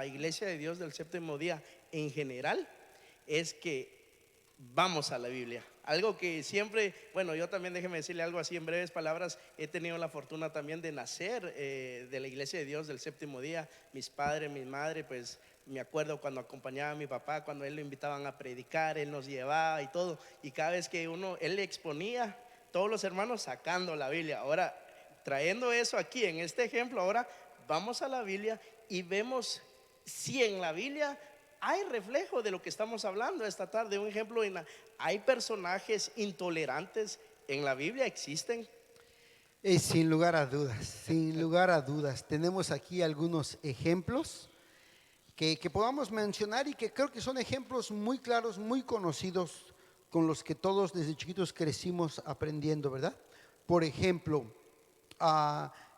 Iglesia de Dios del Séptimo Día en general es que vamos a la Biblia. Algo que siempre, bueno, yo también, déjeme decirle algo así en breves palabras. He tenido la fortuna también de nacer de la Iglesia de Dios del Séptimo Día. Mis padres, mi madre, pues me acuerdo cuando acompañaba a mi papá, cuando él lo invitaban a predicar, él nos llevaba y todo. Y cada vez que él le exponía, todos los hermanos sacando la Biblia. Ahora, trayendo eso aquí en este ejemplo, ahora vamos a la Biblia y vemos si en la Biblia hay reflejo de lo que estamos hablando esta tarde. Un ejemplo, hay personajes intolerantes en la Biblia, existen. Sin lugar a dudas, sin lugar a dudas. Tenemos aquí algunos ejemplos que podamos mencionar y que creo que son ejemplos muy claros, muy conocidos, con los que todos desde chiquitos crecimos aprendiendo, ¿verdad? Por ejemplo,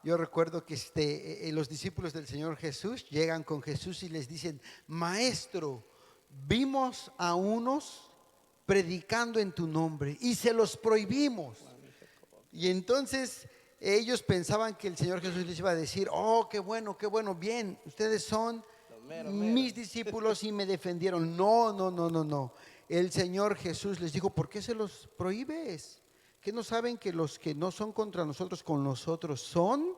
yo recuerdo que los discípulos del Señor Jesús llegan con Jesús y les dicen: maestro, vimos a unos predicando en tu nombre y se los prohibimos. Y entonces ellos pensaban que el Señor Jesús les iba a decir: oh, qué bueno, bien, ustedes son mis discípulos y me defendieron. No. El Señor Jesús les dijo: ¿por qué se los prohíbes? ¿Que no saben que los que no son contra nosotros, con nosotros son?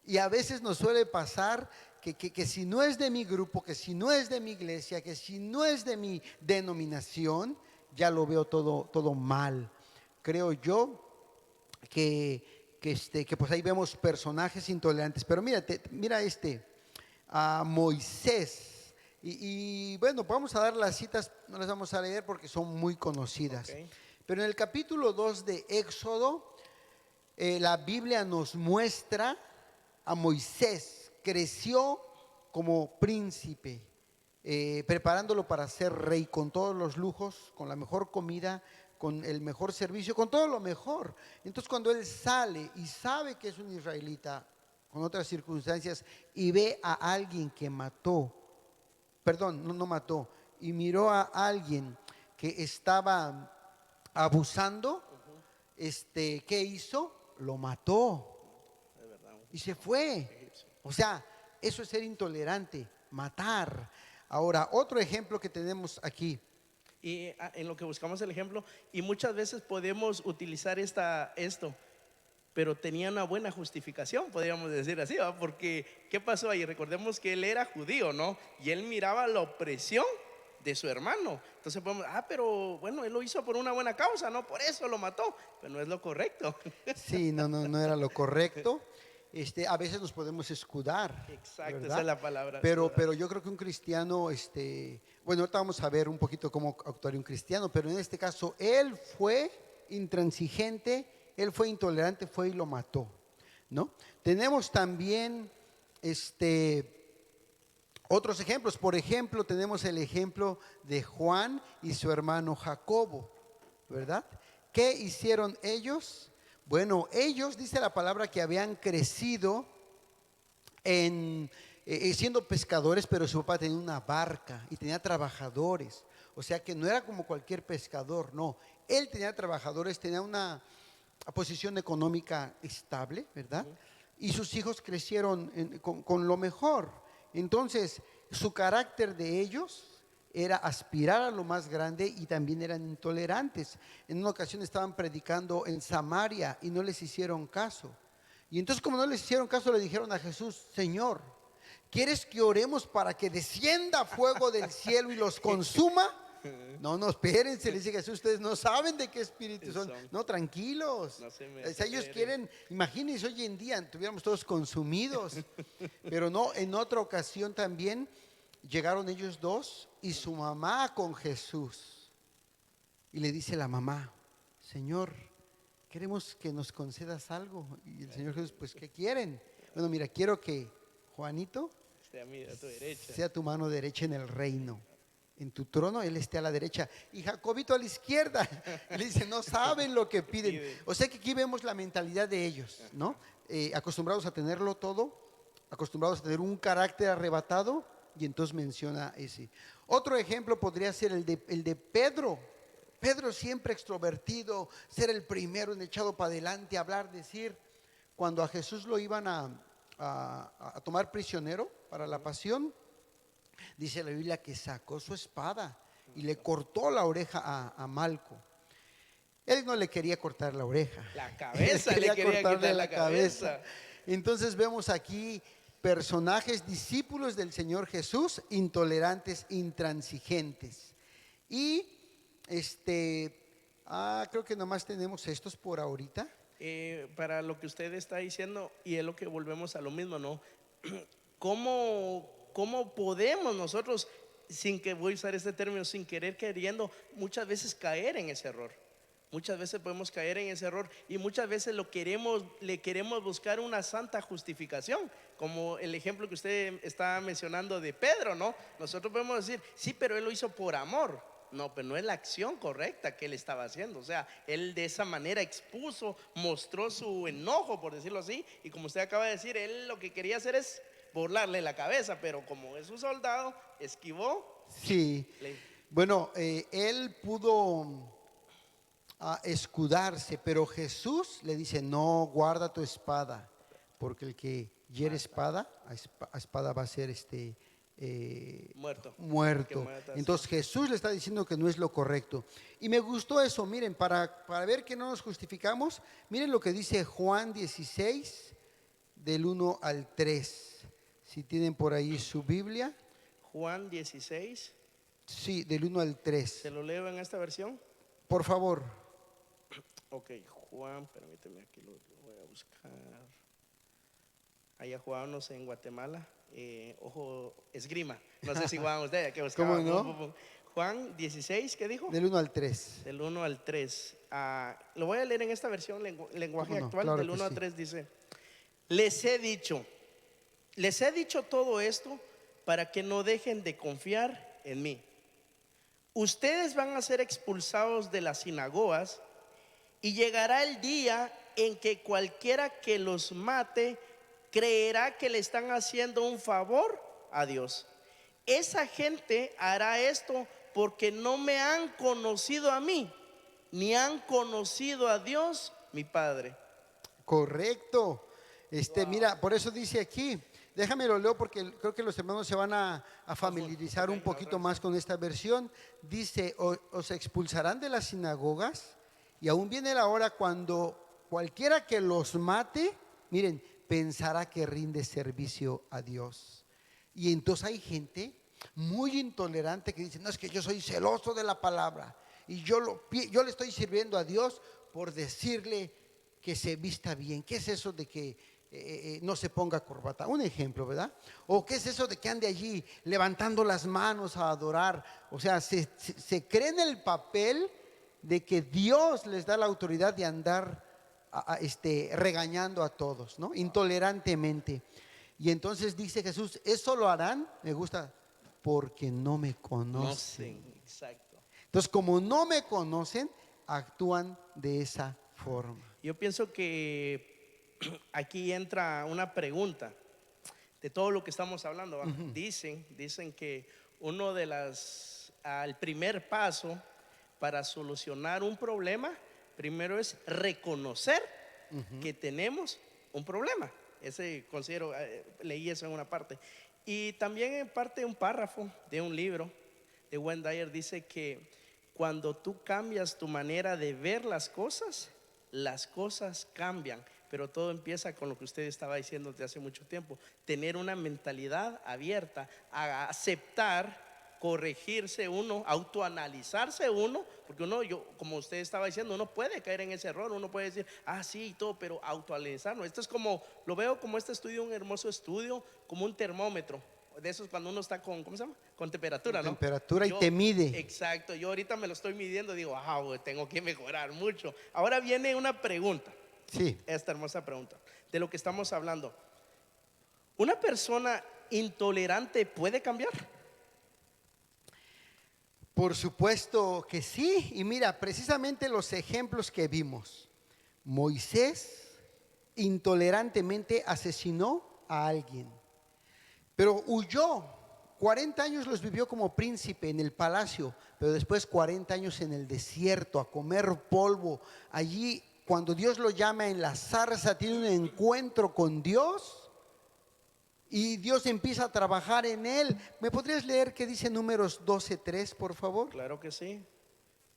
Y a veces nos suele pasar que si no es de mi grupo, que si no es de mi iglesia, que si no es de mi denominación, ya lo veo todo mal. Creo yo que pues ahí vemos personajes intolerantes. Pero mira a Moisés. Y bueno, vamos a dar las citas, no las vamos a leer porque son muy conocidas. Okay. Pero en el capítulo 2 de Éxodo, la Biblia nos muestra a Moisés. Creció como príncipe, preparándolo para ser rey, con todos los lujos, con la mejor comida, con el mejor servicio, con todo lo mejor. Entonces, cuando él sale y sabe que es un israelita, con otras circunstancias, y ve a alguien que no mató, y miró a alguien que estaba abusando, ¿qué hizo? Lo mató y se fue. O sea, eso es ser intolerante, matar. Ahora, otro ejemplo que tenemos aquí. Y en lo que buscamos el ejemplo, y muchas veces podemos utilizar esto, pero tenía una buena justificación, podríamos decir así, ¿va? Porque ¿qué pasó ahí? Recordemos que él era judío, ¿no? Y él miraba la opresión de su hermano. Entonces podemos, pero bueno, él lo hizo por una buena causa, ¿no? Por eso lo mató, pero no es lo correcto. Sí, no era lo correcto. A veces nos podemos escudar. Exacto, ¿verdad? Esa es la palabra. Pero yo creo que un cristiano, bueno, ahorita vamos a ver un poquito cómo actuaría un cristiano, pero en este caso él fue intransigente, él fue intolerante, fue y lo mató, ¿no? Tenemos también otros ejemplos. Por ejemplo, tenemos el ejemplo de Juan y su hermano Jacobo, ¿verdad? ¿Qué hicieron ellos? Bueno, ellos, dice la palabra, que habían crecido en siendo pescadores, pero su papá tenía una barca y tenía trabajadores. O sea que no era como cualquier pescador, no. Él tenía trabajadores, tenía una posición económica estable, ¿verdad? Y sus hijos crecieron con lo mejor. Entonces, su carácter de ellos era aspirar a lo más grande y también eran intolerantes. En una ocasión estaban predicando en Samaria y no les hicieron caso. Y entonces, como no les hicieron caso, le dijeron a Jesús: Señor, ¿quieres que oremos para que descienda fuego del cielo y los consuma? No, no, espérense, le dice Jesús, ustedes no saben de qué espíritu son. No, tranquilos. No se me O sea, ellos acelere. quieren, imagínense hoy en día, estuviéramos todos consumidos. Pero no, en otra ocasión también llegaron ellos dos y su mamá con Jesús. Y le dice la mamá: Señor, queremos que nos concedas algo. Y el Señor Jesús: pues, ¿qué quieren? Bueno, mira, quiero que Juanito Esté a tu derecha. sea tu mano derecha en el reino. En tu trono Él esté a la derecha y Jacobito a la izquierda. Y le dice: no saben lo que piden. O sea que aquí vemos la mentalidad de ellos, ¿no? Acostumbrados a tenerlo todo, acostumbrados a tener un carácter arrebatado. Y entonces menciona ese. Otro ejemplo podría ser el de Pedro. Pedro, siempre extrovertido, ser el primero en echado para adelante, hablar, decir. Cuando a Jesús lo iban a tomar prisionero para la pasión, dice la Biblia que sacó su espada y le cortó la oreja a Malco. Él no le quería cortar la oreja, La cabeza él le quería cortarle quitar la cabeza. Entonces vemos aquí personajes, discípulos del Señor Jesús, intolerantes, intransigentes. Y creo que nomás tenemos estos por ahorita. Para lo que usted está diciendo, y es lo que volvemos a lo mismo, ¿no? ¿Cómo podemos nosotros, sin que voy a usar este término, sin querer queriendo, muchas veces caer en ese error? Muchas veces podemos caer en ese error y muchas veces le queremos buscar una santa justificación, como el ejemplo que usted está mencionando de Pedro, ¿no? Nosotros podemos decir: sí, pero él lo hizo por amor. No, pero no es la acción correcta que él estaba haciendo. O sea, él de esa manera expuso, mostró su enojo, por decirlo así. Y como usted acaba de decir, él lo que quería hacer es burlarle la cabeza, pero como es un soldado, esquivó. Sí. Bueno, él pudo escudarse, pero Jesús le dice: no, guarda tu espada, porque el que hiere espada, a espada va a ser muerto. Entonces Jesús le está diciendo que no es lo correcto. Y me gustó eso. Miren, para ver que no nos justificamos, miren lo que dice Juan 16 del 1 al 3. Si tienen por ahí su Biblia. Juan 16. Sí, del 1 al 3. ¿Se lo leo en esta versión? Por favor. Ok, Juan, permíteme, aquí lo voy a buscar. Allá jugábamos en Guatemala, ojo, esgrima. No sé si jugaban ustedes, que buscaban. ¿Cómo no? Juan 16, ¿qué dijo? Del 1 al 3. Del 1 al 3. Lo voy a leer en esta versión, lenguaje actual. Claro, del 1 al sí. 3 dice: les he dicho todo esto para que no dejen de confiar en mí. Ustedes van a ser expulsados de las sinagogas y llegará el día en que cualquiera que los mate creerá que le están haciendo un favor a Dios. Esa gente hará esto porque no me han conocido a mí, ni han conocido a Dios, mi Padre. Correcto. Mira, por eso dice aquí, déjame lo leo porque creo que los hermanos se van a familiarizar un poquito más con esta versión. Dice: os expulsarán de las sinagogas y aún viene la hora cuando cualquiera que los mate, miren, pensará que rinde servicio a Dios. Y entonces hay gente muy intolerante que dice: no, es que yo soy celoso de la palabra y yo le estoy sirviendo a Dios por decirle que se vista bien. ¿Qué es eso de que no se ponga corbata? Un ejemplo, ¿verdad? O ¿qué es eso de que ande allí levantando las manos a adorar? O sea, se cree en el papel de que Dios les da la autoridad de andar regañando a todos, ¿no? Intolerantemente. Y entonces dice Jesús: eso lo harán, me gusta, porque no me conocen. Exacto. Entonces, como no me conocen, actúan de esa forma. Yo pienso que aquí entra una pregunta. de todo lo que estamos hablando, ¿va? Dicen que uno de el primer paso para solucionar un problema, primero es reconocer que tenemos un problema. Ese considero, leí eso en una parte. Y también en parte un párrafo de un libro de Wayne Dyer dice que cuando tú cambias tu manera de ver las cosas cambian. Pero todo empieza con lo que usted estaba diciendo desde hace mucho tiempo: tener una mentalidad abierta a aceptar, corregirse uno, autoanalizarse uno, porque uno, como usted estaba diciendo, uno puede caer en ese error, uno puede decir, sí y todo, pero autoanalizarnos. Esto es como, lo veo como este estudio, un hermoso estudio, como un termómetro de esos cuando uno está con, ¿cómo se llama? Con temperatura, ¿no? Temperatura y te mide. Exacto, yo ahorita me lo estoy midiendo, digo, tengo que mejorar mucho. Ahora viene una pregunta. Sí. Esta hermosa pregunta de lo que estamos hablando: ¿una persona intolerante puede cambiar? Por supuesto que sí. Y mira, precisamente los ejemplos que vimos. Moisés intolerantemente asesinó a alguien, pero huyó. 40 años los vivió como príncipe en el palacio, pero después 40 años en el desierto a comer polvo. Allí, cuando Dios lo llama en la zarza, tiene un encuentro con Dios y Dios empieza a trabajar en él. ¿Me podrías leer qué dice Números 12:3, por favor? Claro que sí.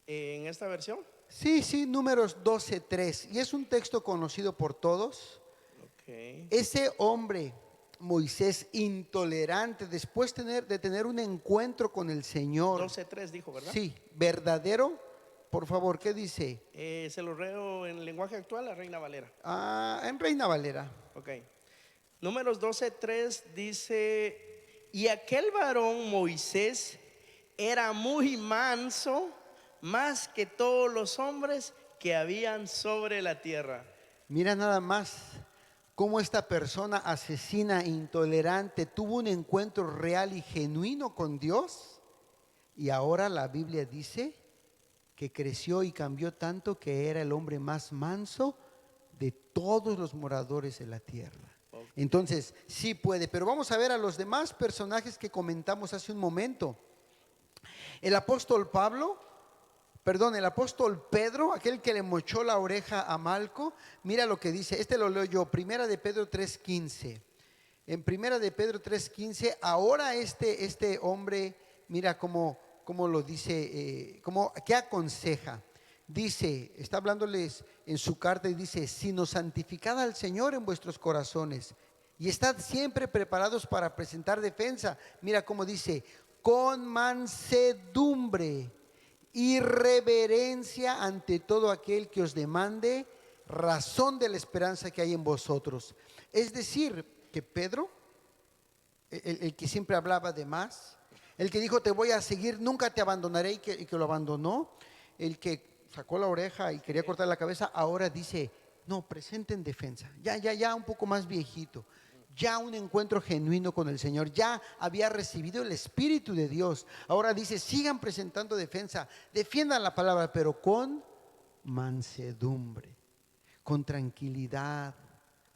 ¿En esta versión? Sí, Números 12:3. Y es un texto conocido por todos. Okay. Ese hombre, Moisés, intolerante, después de tener un encuentro con el Señor. 12:3 dijo, ¿verdad? Sí, verdadero. Por favor, ¿qué dice? Se lo leo en lenguaje actual, la Reina Valera. En Reina Valera. Ok. Números 12:3 dice: y aquel varón Moisés era muy manso, más que todos los hombres que habían sobre la tierra. Mira nada más cómo esta persona asesina, intolerante, tuvo un encuentro real y genuino con Dios, y ahora la Biblia dice que creció y cambió tanto que era el hombre más manso de todos los moradores de la tierra. Entonces, sí puede, pero vamos a ver a los demás personajes que comentamos hace un momento. El apóstol Pedro, aquel que le mochó la oreja a Malco, mira lo que dice, lo leo yo, Primera de Pedro 3:15. En Primera de Pedro 3:15, ahora este hombre, mira cómo lo dice, ¿qué aconseja? Dice, está hablándoles en su carta y dice: sino santificad al Señor en vuestros corazones y estad siempre preparados para presentar defensa. Mira cómo dice: con mansedumbre y reverencia ante todo aquel que os demande razón de la esperanza que hay en vosotros. Es decir, que Pedro, el que siempre hablaba de más, el que dijo te voy a seguir, nunca te abandonaré, y que lo abandonó, el que sacó la oreja y quería cortar la cabeza, ahora dice: no, presenten defensa, ya un poco más viejito, ya un encuentro genuino con el Señor, ya había recibido el Espíritu de Dios. Ahora dice: sigan presentando defensa, defiendan la palabra, pero con mansedumbre, con tranquilidad,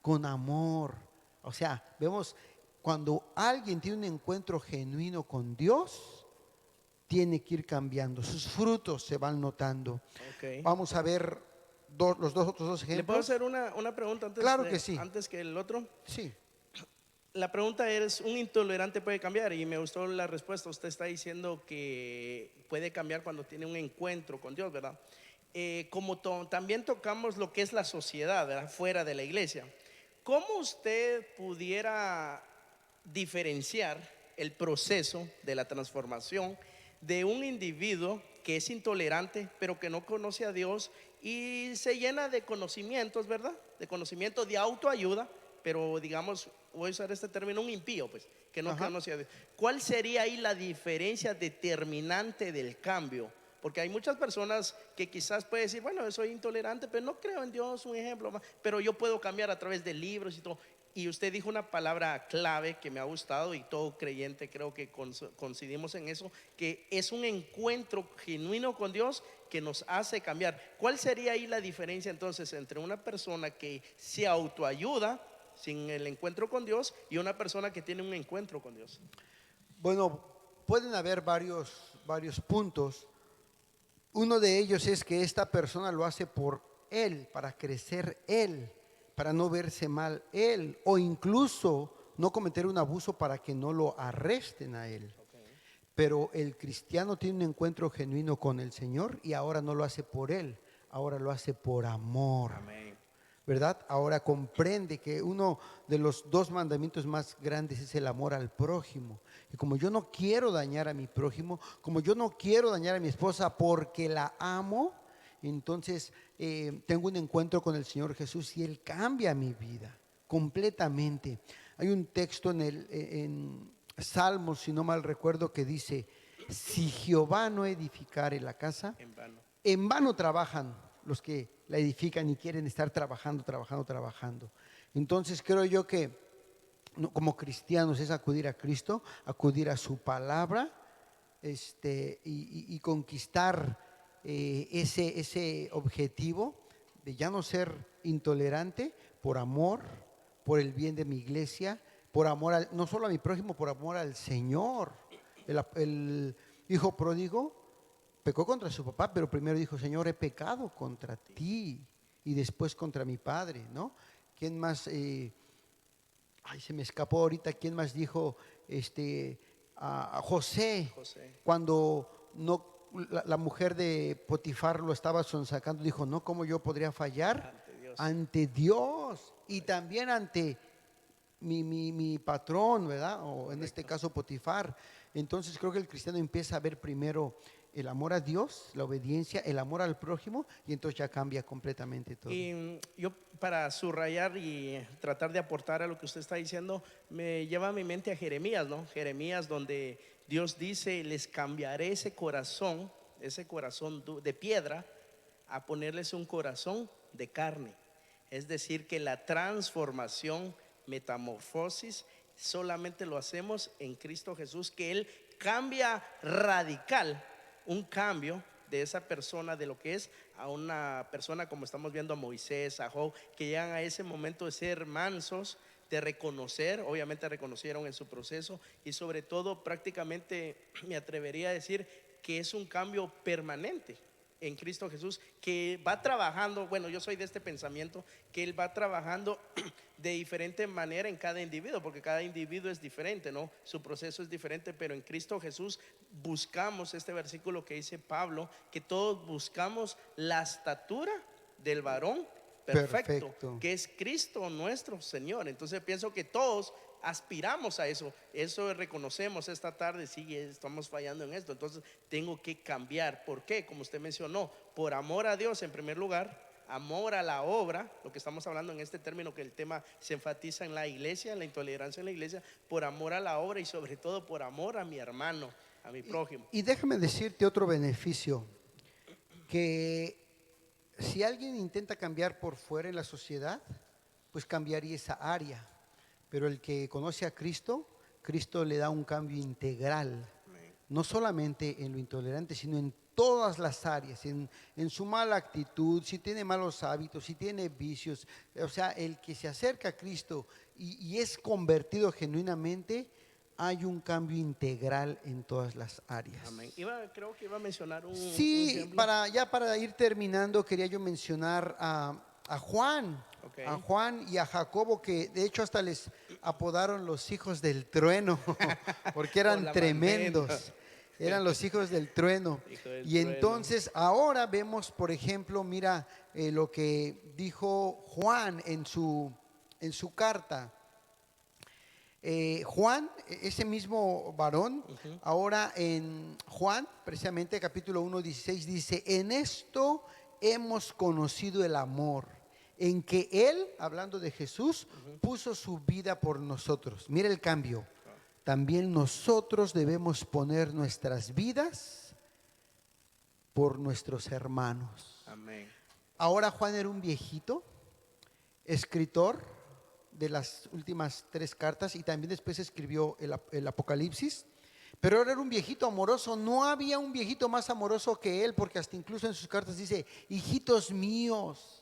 con amor. O sea, vemos, cuando alguien tiene un encuentro genuino con Dios, tiene que ir cambiando, sus frutos se van notando. Okay. Vamos a ver los otros dos ejemplos. ¿Le puedo hacer una pregunta antes? Claro que sí. Antes que el otro. Sí. La pregunta es: ¿un intolerante puede cambiar? Y me gustó la respuesta. Usted está diciendo que puede cambiar cuando tiene un encuentro con Dios, ¿verdad? Como también tocamos lo que es la sociedad, ¿verdad? Fuera de la iglesia. ¿Cómo usted pudiera diferenciar el proceso de la transformación de un individuo que es intolerante, pero que no conoce a Dios y se llena de conocimientos, ¿verdad? De conocimiento de autoayuda, pero digamos, voy a usar este término, un impío, pues, que no conoce a Dios? ¿Cuál sería ahí la diferencia determinante del cambio? Porque hay muchas personas que quizás pueden decir: bueno, soy intolerante, pero no creo en Dios, un ejemplo más, pero yo puedo cambiar a través de libros y todo. Y usted dijo una palabra clave que me ha gustado, y todo creyente creo que coincidimos en eso, que es un encuentro genuino con Dios que nos hace cambiar. ¿Cuál sería ahí la diferencia entonces entre una persona que se autoayuda sin el encuentro con Dios y una persona que tiene un encuentro con Dios? Bueno, pueden haber varios puntos. Uno de ellos es que esta persona lo hace por él, para crecer él, para no verse mal él, o incluso no cometer un abuso para que no lo arresten a él. Pero el cristiano tiene un encuentro genuino con el Señor y ahora no lo hace por él, ahora lo hace por amor. Amén. ¿Verdad? Ahora comprende que uno de los dos mandamientos más grandes es el amor al prójimo. Y como yo no quiero dañar a mi prójimo, como yo no quiero dañar a mi esposa porque la amo, entonces tengo un encuentro con el Señor Jesús y Él cambia mi vida completamente. Hay un texto en Salmos, si no mal recuerdo, que dice: si Jehová no edificare la casa, en vano trabajan los que la edifican y quieren estar trabajando. Entonces creo yo que como cristianos es acudir a Cristo, acudir a su palabra, y conquistar ese objetivo de ya no ser intolerante por amor, por el bien de mi iglesia, por amor no solo a mi prójimo, por amor al Señor. El hijo pródigo pecó contra su papá, pero primero dijo: Señor, he pecado contra ti, y después contra mi padre, ¿no? ¿Quién más? Se me escapó ahorita. ¿Quién más dijo? A José, cuando no, la mujer de Potifar lo estaba sonsacando, dijo: no, ¿cómo yo podría fallar ante Dios y también ante mi patrón, ¿verdad? O en este caso Potifar. Entonces creo que el cristiano empieza a ver primero el amor a Dios, la obediencia, el amor al prójimo, y entonces ya cambia completamente todo. Y yo, para subrayar y tratar de aportar a lo que usted está diciendo, me lleva a mi mente a Jeremías, ¿no? Jeremías, donde Dios dice: les cambiaré ese corazón de piedra, a ponerles un corazón de carne. Es decir, que la transformación, metamorfosis, solamente lo hacemos en Cristo Jesús, que Él cambia radical, un cambio de esa persona, de lo que es, a una persona como estamos viendo a Moisés, a Job, que llegan a ese momento de ser mansos, de reconocer, obviamente reconocieron en su proceso, y sobre todo prácticamente me atrevería a decir que es un cambio permanente en Cristo Jesús, que va trabajando. Bueno, yo soy de este pensamiento, que Él va trabajando de diferente manera en cada individuo, porque cada individuo es diferente, ¿no? Su proceso es diferente, pero en Cristo Jesús buscamos este versículo que dice Pablo, que todos buscamos la estatura del varón perfecto, que es Cristo nuestro Señor. Entonces pienso que todos aspiramos a eso. Eso reconocemos esta tarde: sí, estamos fallando en esto, entonces tengo que cambiar. ¿Por qué? Como usted mencionó, por amor a Dios en primer lugar, amor a la obra, lo que estamos hablando en este término, que el tema se enfatiza en la iglesia, en la intolerancia en la iglesia, por amor a la obra y sobre todo por amor a mi hermano, a mi prójimo. Y déjame decirte otro beneficio, que si alguien intenta cambiar por fuera en la sociedad, pues cambiaría esa área. Pero el que conoce a Cristo, Cristo le da un cambio integral, no solamente en lo intolerante, sino en todas las áreas, en su mala actitud, si tiene malos hábitos, si tiene vicios. O sea, el que se acerca a Cristo y es convertido genuinamente, hay un cambio integral en todas las áreas. Amén. Creo que iba a mencionar un ejemplo. Para ir terminando, quería yo mencionar a Juan. Okay. A Juan y a Jacobo, que de hecho hasta les apodaron los hijos del trueno, porque eran tremendos. Eran los hijos del trueno. Y entonces ahora vemos, por ejemplo, mira lo que dijo Juan en su carta. Juan, ese mismo varón, ahora en Juan, precisamente capítulo 1:16, dice: en esto hemos conocido el amor, en que Él, hablando de Jesús, puso su vida por nosotros. Mira el cambio. También nosotros debemos poner nuestras vidas por nuestros hermanos. Amén. Ahora Juan era un viejito, escritor de las últimas 3 cartas, y también después escribió el Apocalipsis. Pero ahora era un viejito amoroso. No había un viejito más amoroso que él, porque hasta incluso en sus cartas dice: hijitos míos.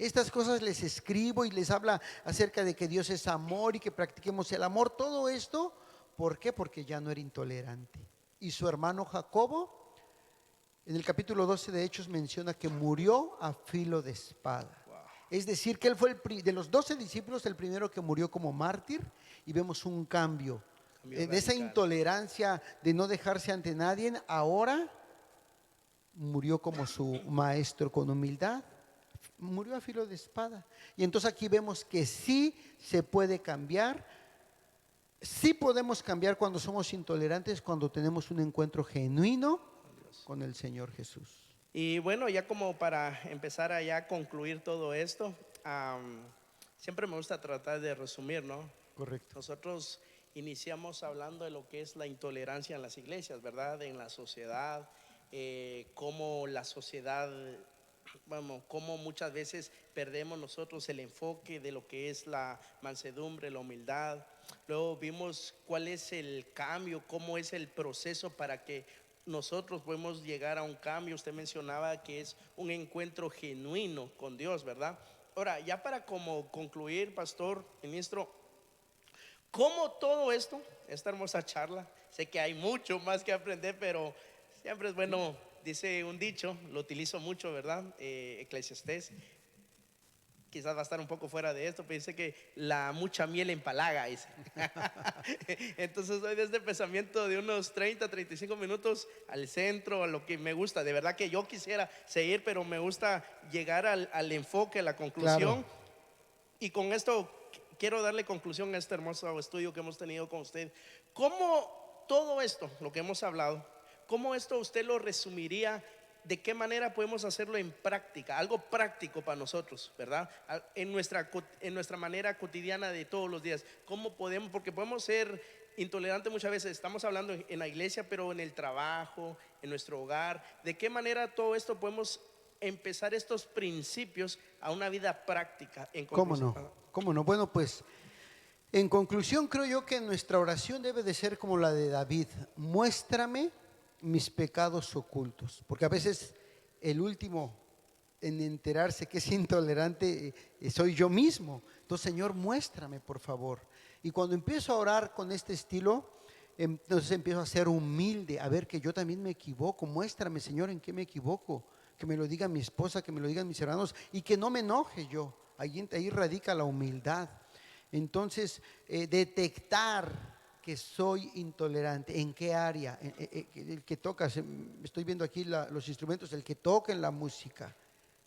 estas cosas les escribo y les habla acerca de que Dios es amor y que practiquemos el amor. Todo esto, ¿por qué? Porque ya no era intolerante. Y su hermano Jacobo, en el capítulo 12 de Hechos, menciona que murió a filo de espada. Wow. Es decir, que él fue de los 12 discípulos el primero que murió como mártir, y vemos un cambio. Cambio De esa radical. intolerancia de no dejarse ante nadie, ahora murió como su maestro con humildad, murió a filo de espada. Y entonces aquí vemos que sí se puede cambiar, sí podemos cambiar cuando somos intolerantes, cuando tenemos un encuentro genuino con el Señor Jesús. Y bueno, ya como para empezar a ya concluir todo esto, siempre me gusta tratar de resumir, ¿no? Correcto. Nosotros iniciamos hablando de lo que es la intolerancia en las iglesias, ¿verdad? En la sociedad, cómo la sociedad, bueno, cómo muchas veces perdemos nosotros el enfoque de lo que es la mansedumbre, la humildad. Luego vimos cuál es el cambio, cómo es el proceso para que nosotros podemos llegar a un cambio. Usted mencionaba que es un encuentro genuino con Dios, ¿verdad? Ahora, ya para como concluir, pastor, ministro, ¿cómo todo esto, esta hermosa charla, sé que hay mucho más que aprender, pero siempre es bueno, dice un dicho, lo utilizo mucho, ¿verdad? Eclesiastés, quizás va a estar un poco fuera de esto, pero dice que la mucha miel empalaga, dice. Entonces doy desde pensamiento de unos 30-35 minutos al centro, a lo que me gusta. De verdad que yo quisiera seguir, pero me gusta llegar al enfoque, a la conclusión. Claro. Y con esto quiero darle conclusión a este hermoso estudio que hemos tenido con usted. ¿Cómo todo esto, lo que hemos hablado, cómo esto usted lo resumiría? ¿De qué manera podemos hacerlo en práctica? Algo práctico para nosotros, ¿verdad? En nuestra manera cotidiana de todos los días. ¿Cómo podemos? Porque podemos ser intolerantes muchas veces. Estamos hablando en la iglesia, pero en el trabajo, en nuestro hogar. ¿De qué manera todo esto podemos empezar estos principios a una vida práctica? En ¿Cómo conclusión. no? ¿Cómo no? Bueno, pues en conclusión creo yo que nuestra oración debe de ser como la de David: muéstrame mis pecados ocultos, porque a veces el último en enterarse que es intolerante soy yo mismo. Entonces, Señor, muéstrame, por favor. Y cuando empiezo a orar con este estilo, entonces empiezo a ser humilde, a ver que yo también me equivoco. Muéstrame, Señor, en qué me equivoco. Que me lo diga mi esposa, que me lo digan mis hermanos, y que no me enoje yo. Ahí radica la humildad. Entonces, detectar que soy intolerante, ¿en qué área? El que toca, estoy viendo aquí los instrumentos, el que toca en la música,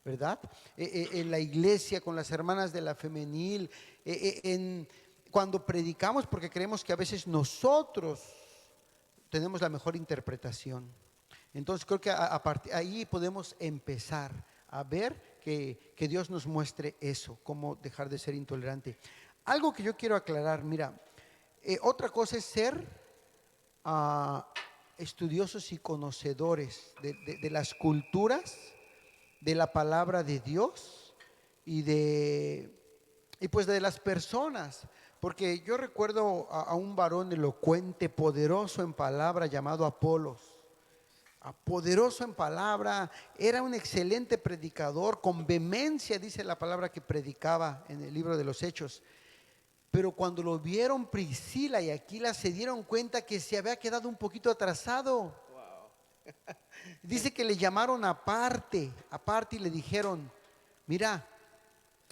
¿verdad? En la iglesia, con las hermanas de la femenil, cuando predicamos, porque creemos que a veces nosotros tenemos la mejor interpretación. Entonces creo que ahí podemos empezar a ver que Dios nos muestre eso, cómo dejar de ser intolerante. Algo que yo quiero aclarar, mira, otra cosa es ser estudiosos y conocedores de las culturas, de la palabra de Dios y pues de las personas. Porque yo recuerdo a un varón elocuente, poderoso en palabra, llamado Apolos. Poderoso en palabra, era un excelente predicador, con vehemencia dice la palabra que predicaba en el libro de los Hechos. Pero cuando lo vieron Priscila y Aquila, se dieron cuenta que se había quedado un poquito atrasado. Dice que le llamaron aparte y le dijeron: mira,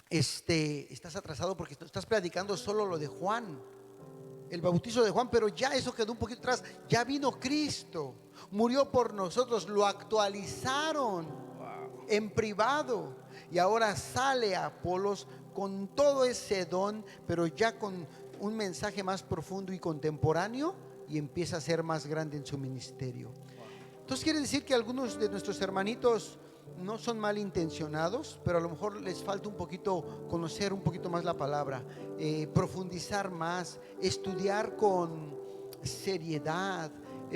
estás atrasado porque estás predicando solo lo de Juan, el bautizo de Juan, pero ya eso quedó un poquito atrás. Ya vino Cristo, murió por nosotros, lo actualizaron en privado, y ahora sale Apolos con todo ese don, pero ya con un mensaje más profundo y contemporáneo, y empieza a ser más grande en su ministerio. Entonces quiere decir que algunos de nuestros hermanitos no son malintencionados, pero a lo mejor les falta un poquito conocer un poquito más la palabra, profundizar más, estudiar con seriedad,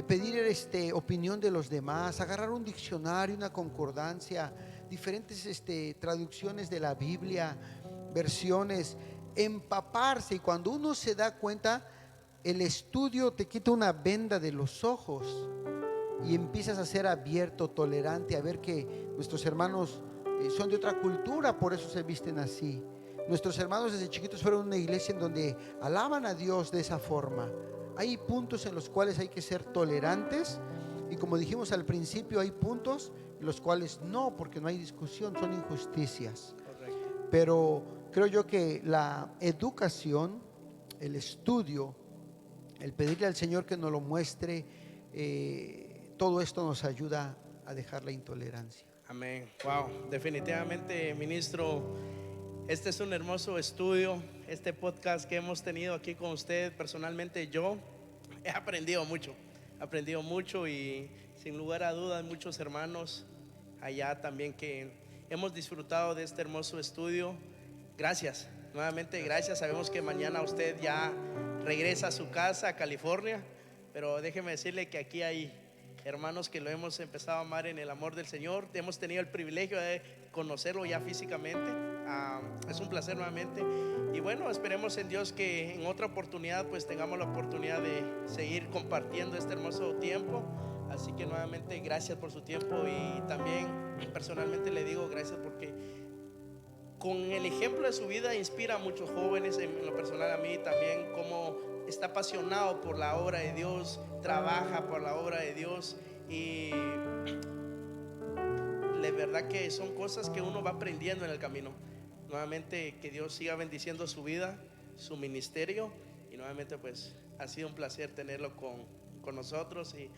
pedir opinión de los demás, agarrar un diccionario, una concordancia, diferentes traducciones de la Biblia, versiones, empaparse. Y cuando uno se da cuenta, el estudio te quita una venda de los ojos y empiezas a ser abierto, tolerante, a ver que nuestros hermanos son de otra cultura, por eso se visten así. Nuestros hermanos desde chiquitos fueron a una iglesia en donde alaban a Dios de esa forma. Hay puntos en los cuales hay que ser tolerantes, y como dijimos al principio, hay puntos en los cuales no, porque no hay discusión, son injusticias. Correcto. Pero creo yo que la educación, el estudio, el pedirle al Señor que nos lo muestre, todo esto nos ayuda a dejar la intolerancia. Amén. Wow, definitivamente, ministro, este es un hermoso estudio, este podcast que hemos tenido aquí con usted. Personalmente yo he aprendido mucho y sin lugar a dudas muchos hermanos allá también que hemos disfrutado de este hermoso estudio. Gracias, nuevamente gracias. Sabemos que mañana usted ya regresa a su casa, a California, pero déjeme decirle que aquí hay hermanos que lo hemos empezado a amar en el amor del Señor. Hemos tenido el privilegio de conocerlo ya físicamente. Es un placer nuevamente. Y bueno, esperemos en Dios que en otra oportunidad pues tengamos la oportunidad de seguir compartiendo este hermoso tiempo. Así que nuevamente gracias por su tiempo, y también personalmente le digo gracias porque con el ejemplo de su vida inspira a muchos jóvenes. En lo personal, a mí también, como está apasionado por la obra de Dios, trabaja por la obra de Dios, y de verdad que son cosas que uno va aprendiendo en el camino. Nuevamente, que Dios siga bendiciendo su vida, su ministerio, y nuevamente pues ha sido un placer tenerlo con nosotros, y